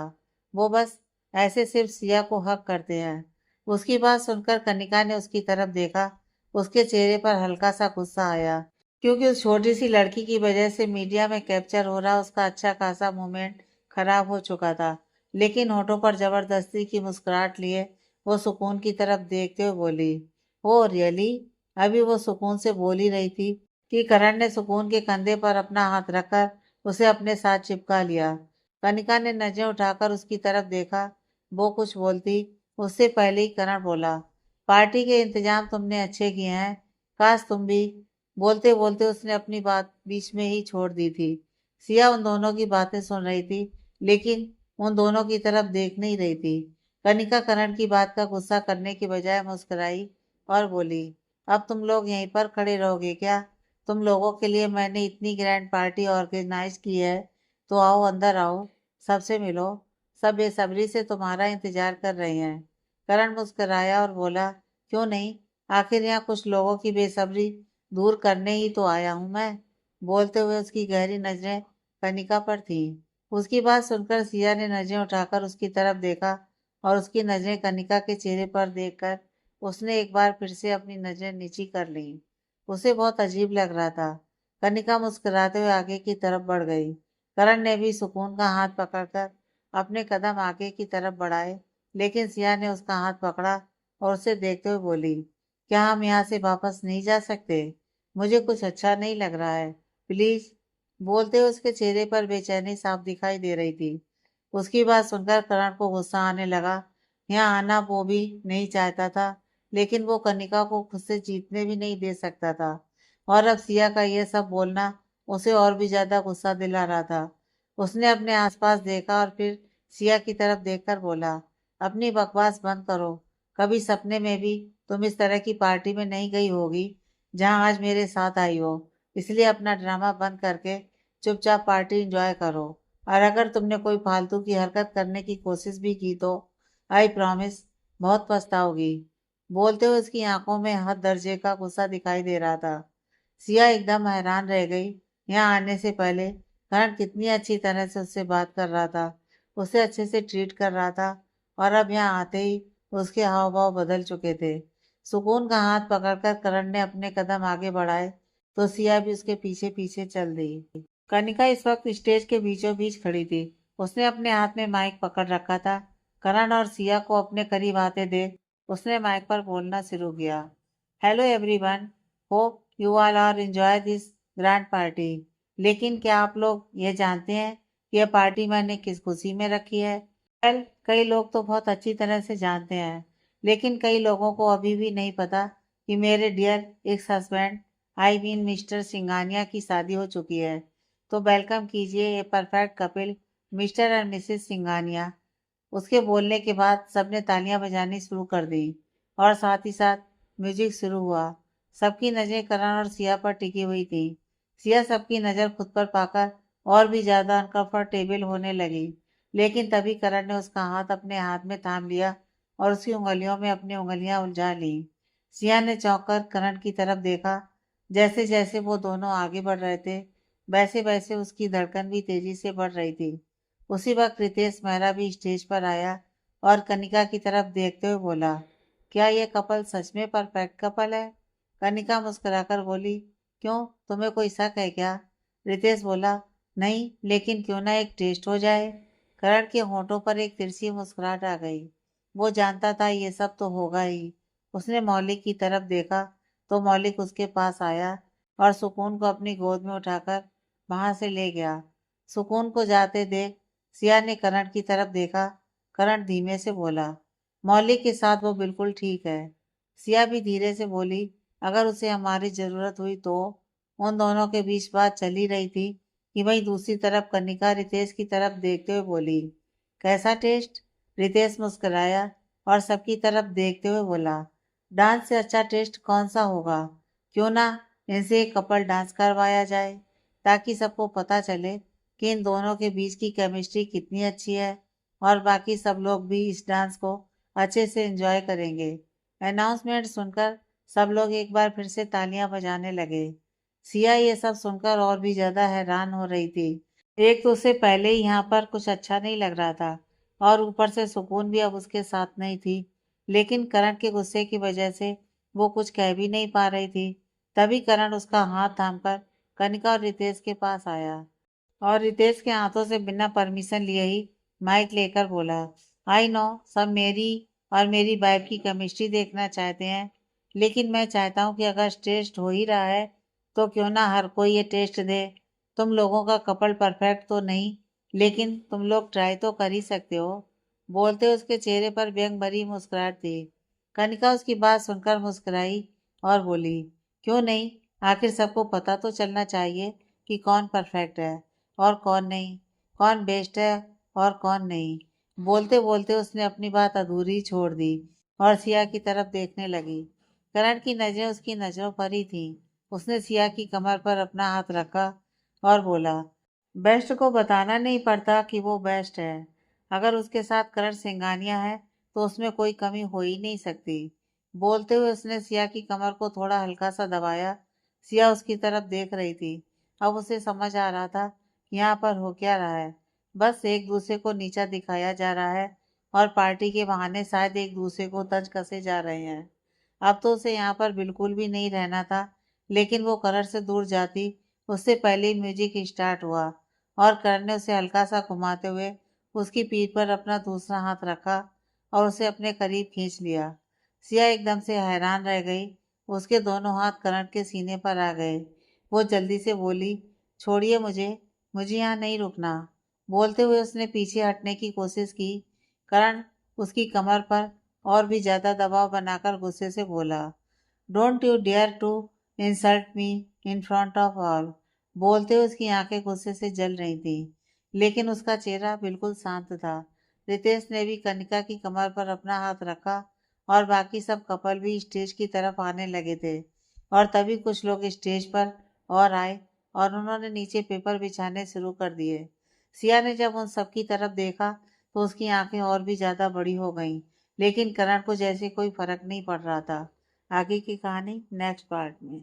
वो बस ऐसे सिर्फ सिया को हक करते हैं। उसकी बात सुनकर कनिका ने उसकी तरफ देखा। उसके चेहरे पर हल्का सा गुस्सा आया, क्योंकि उस छोटी सी लड़की की वजह से मीडिया में कैप्चर हो रहा उसका अच्छा खासा मोमेंट खराब हो चुका था। लेकिन होठों पर जबरदस्ती की मुस्कुराहट लिए वो सुकून की तरफ देखते हुए बोली, ओ रियली। अभी वो सुकून से बोल ही रही थी कि करण ने सुकून के कंधे पर अपना हाथ रखकर उसे अपने साथ चिपका लिया। कनिका ने नजरें उठाकर उसकी तरफ देखा। वो कुछ बोलती उससे पहले ही करण बोला, पार्टी के इंतजाम तुमने अच्छे किए हैं, काश तुम भी। बोलते बोलते उसने अपनी बात बीच में ही छोड़ दी थी। सिया उन दोनों की बातें सुन रही थी, लेकिन उन दोनों की तरफ देख नहीं रही थी। कनिका करण की बात का गुस्सा करने की बजाय मुस्कुराई और बोली, अब तुम लोग यहीं पर खड़े रहोगे क्या? तुम लोगों के लिए मैंने इतनी ग्रैंड पार्टी ऑर्गेनाइज की है, तो आओ अंदर आओ, सबसे मिलो। सब बेसब्री से तुम्हारा इंतजार कर रहे हैं। करण मुस्कुराया और बोला, क्यों नहीं, आखिर यहाँ कुछ लोगों की बेसब्री दूर करने ही तो आया हूँ मैं। बोलते हुए उसकी गहरी नजरें कनिका पर थीं। उसकी बात सुनकर सिया ने नजरें उठाकर उसकी तरफ देखा और उसकी नजरें कनिका के चेहरे पर देखकर उसने एक बार फिर से अपनी नजरें नीची कर लीं। उसे बहुत अजीब लग रहा था। कनिका मुस्कुराते हुए आगे की तरफ बढ़ गई। करण ने भी सुकून का हाथ पकड़कर अपने कदम आगे की तरफ बढ़ाए, लेकिन सिया ने उसका हाथ पकड़ा और उसे देखते हुए बोली, क्या हम यहाँ से वापस नहीं जा सकते? मुझे कुछ अच्छा नहीं लग रहा है, प्लीज। बोलते हुए उसके चेहरे पर बेचैनी साफ दिखाई दे रही थी। उसकी बात सुनकर करण को गुस्सा आने लगा। यहाँ आना वो भी नहीं चाहता था, लेकिन वो कनिका को खुद से जीतने भी नहीं दे सकता था। और अब सिया का यह सब बोलना उसे और भी ज्यादा गुस्सा दिला रहा था। उसने अपने आसपास देखा और फिर सिया की तरफ देखकर बोला, अपनी बकवास बंद करो। कभी सपने में भी तुम इस तरह की पार्टी में नहीं गई होगी जहां आज मेरे साथ आई हो। इसलिए अपना ड्रामा बंद करके चुपचाप पार्टी एंजॉय करो। और अगर तुमने कोई फालतू की हरकत करने की कोशिश भी की तो आई प्रॉमिस बहुत पछताओगी। बोलते हुए उसकी आंखों में हद दर्जे का गुस्सा दिखाई दे रहा था। सिया एकदम हैरान रह गई। यहाँ आने से पहले करण कितनी अच्छी तरह से उससे बात कर रहा था, उसे अच्छे से ट्रीट कर रहा था, और अब यहाँ आते ही उसके हाव भाव बदल चुके थे। सुकून का हाथ पकड़कर करण ने अपने कदम आगे बढ़ाए तो सिया भी उसके पीछे पीछे चल दी। कनिका इस वक्त स्टेज के बीचों बीच खड़ी थी। उसने अपने हाथ में माइक पकड़ रखा था। करण और सिया को अपने करीब आते देख उसने माइक पर बोलना शुरू किया। Hello everyone, hope you all are enjoy this grand party. लेकिन क्या आप लोग ये जानते हैं कि यह पार्टी मैंने किस खुशी में रखी है? वेल, कई लोग तो बहुत अच्छी तरह से जानते हैं, लेकिन कई लोगों को अभी भी नहीं पता कि मेरे dear ex husband I mean Mr Singhania की शादी हो चुकी है। तो वेलकम कीजिए ये perfect Kapil, Mr and Mrs Singhania. उसके बोलने के बाद सबने तालियां बजानी शुरू कर दी और साथ ही साथ म्यूजिक शुरू हुआ। सबकी नजरें करण और सिया पर टिकी हुई थी। सिया सबकी नजर खुद पर पाकर और भी ज्यादा अनकंफर्टेबल होने लगी। लेकिन तभी करण ने उसका हाथ अपने हाथ में थाम लिया और उसकी उंगलियों में अपनी उंगलियां उलझा ली। सिया ने चौंक कर करण की तरफ देखा। जैसे जैसे वो दोनों आगे बढ़ रहे थे वैसे वैसे उसकी धड़कन भी तेजी से बढ़ रही थी। उसी वक्त रितेश मेहरा भी स्टेज पर आया और कनिका की तरफ देखते हुए बोला, क्या ये कपल सच में परफेक्ट कपल है? कनिका मुस्कुराकर बोली, क्यों, तुम्हें कोई शक है क्या? रितेश बोला, नहीं, लेकिन क्यों ना एक टेस्ट हो जाए। करण के होठों पर एक तिरछी मुस्कुराहट आ गई। वो जानता था ये सब तो होगा ही। उसने मौलिक की तरफ देखा तो मौलिक उसके पास आया और सुकून को अपनी गोद में उठाकर वहां से ले गया। सुकून को जाते देख सिया ने करण की तरफ देखा। करण धीमे से बोला, मौलिक के साथ वो बिल्कुल ठीक है। सिया भी धीरे से बोली, अगर उसे हमारी जरूरत हुई तो। उन दोनों के बीच बात चली रही थी कि वहीं दूसरी तरफ कनिका रितेश की तरफ देखते हुए बोली, कैसा टेस्ट? रितेश मुस्कुराया और सबकी तरफ देखते हुए बोला, डांस से अच्छा टेस्ट कौन सा होगा? क्यों ना इनसे एक कपल डांस करवाया जाए ताकि सबको पता चले कि इन दोनों के बीच की केमिस्ट्री कितनी अच्छी है और बाकी सब लोग भी इस डांस को अच्छे से एंजॉय करेंगे। अनाउंसमेंट सुनकर सब लोग एक बार फिर से तालियां बजाने लगे। सिया ये सब सुनकर और भी ज्यादा हैरान हो रही थी। एक तो उसे पहले ही यहाँ पर कुछ अच्छा नहीं लग रहा था और ऊपर से सुकून भी अब उसके साथ नहीं थी। लेकिन करण के गुस्से की वजह से वो कुछ कह भी नहीं पा रही थी। तभी करण उसका हाथ थामकर कनिका और रितेश के पास आया और रितेश के हाथों से बिना परमिशन लिए ही माइक लेकर बोला, आई नो सब मेरी और मेरी वाइफ की केमिस्ट्री देखना चाहते हैं, लेकिन मैं चाहता हूँ कि अगर टेस्ट हो ही रहा है तो क्यों ना हर कोई ये टेस्ट दे। तुम लोगों का कपल परफेक्ट तो नहीं, लेकिन तुम लोग ट्राई तो कर ही सकते हो। बोलते उसके चेहरे पर व्यंग भरी मुस्कुराहट थी। कनिका उसकी बात सुनकर मुस्कुराई और बोली, क्यों नहीं, आखिर सबको पता तो चलना चाहिए कि कौन परफेक्ट है और कौन नहीं, कौन बेस्ट है और कौन नहीं। बोलते बोलते उसने अपनी बात अधूरी छोड़ दी और सिया की तरफ देखने लगी। करण की नजरें उसकी नजरों पर ही थी। उसने सिया की कमर पर अपना हाथ रखा और बोला, बेस्ट को बताना नहीं पड़ता कि वो बेस्ट है। अगर उसके साथ करण सिंघानिया है तो उसमें कोई कमी हो ही नहीं सकती। बोलते हुए उसने सिया की कमर को थोड़ा हल्का सा दबाया। सिया उसकी तरफ देख रही थी। अब उसे समझ आ रहा था कि यहाँ पर हो क्या रहा है। बस एक दूसरे को नीचा दिखाया जा रहा है और पार्टी के बहाने शायद एक दूसरे को तंज कसे जा रहे हैं। अब तो उसे यहाँ पर बिल्कुल भी नहीं रहना था, लेकिन वो करण से दूर जाती उससे पहले ही म्यूजिक स्टार्ट हुआ और करण ने उसे हल्का सा घुमाते हुए उसकी पीठ पर अपना दूसरा हाथ रखा और उसे अपने करीब खींच लिया। सिया एकदम से हैरान रह गई। उसके दोनों हाथ करण के सीने पर आ गए। वो जल्दी से बोली, छोड़िए मुझे, मुझे यहाँ नहीं रुकना। बोलते हुए उसने पीछे हटने की कोशिश की। करण उसकी कमर पर और भी ज्यादा दबाव बनाकर गुस्से से बोला, don't you dare to insult me in front of all. बोलते हुए उसकी आंखें गुस्से से जल रही थी, लेकिन उसका चेहरा बिल्कुल शांत था। रितेश ने भी कनिका की कमर पर अपना हाथ रखा और बाकी सब कपल भी स्टेज की तरफ आने लगे थे। और तभी कुछ लोग स्टेज पर और आए और उन्होंने नीचे पेपर बिछाने शुरू कर दिए। सिया ने जब उन सबकी तरफ देखा तो उसकी आंखें और भी ज्यादा बड़ी हो गईं, लेकिन करण को जैसे कोई फर्क नहीं पड़ रहा था। आगे की कहानी नेक्स्ट पार्ट में।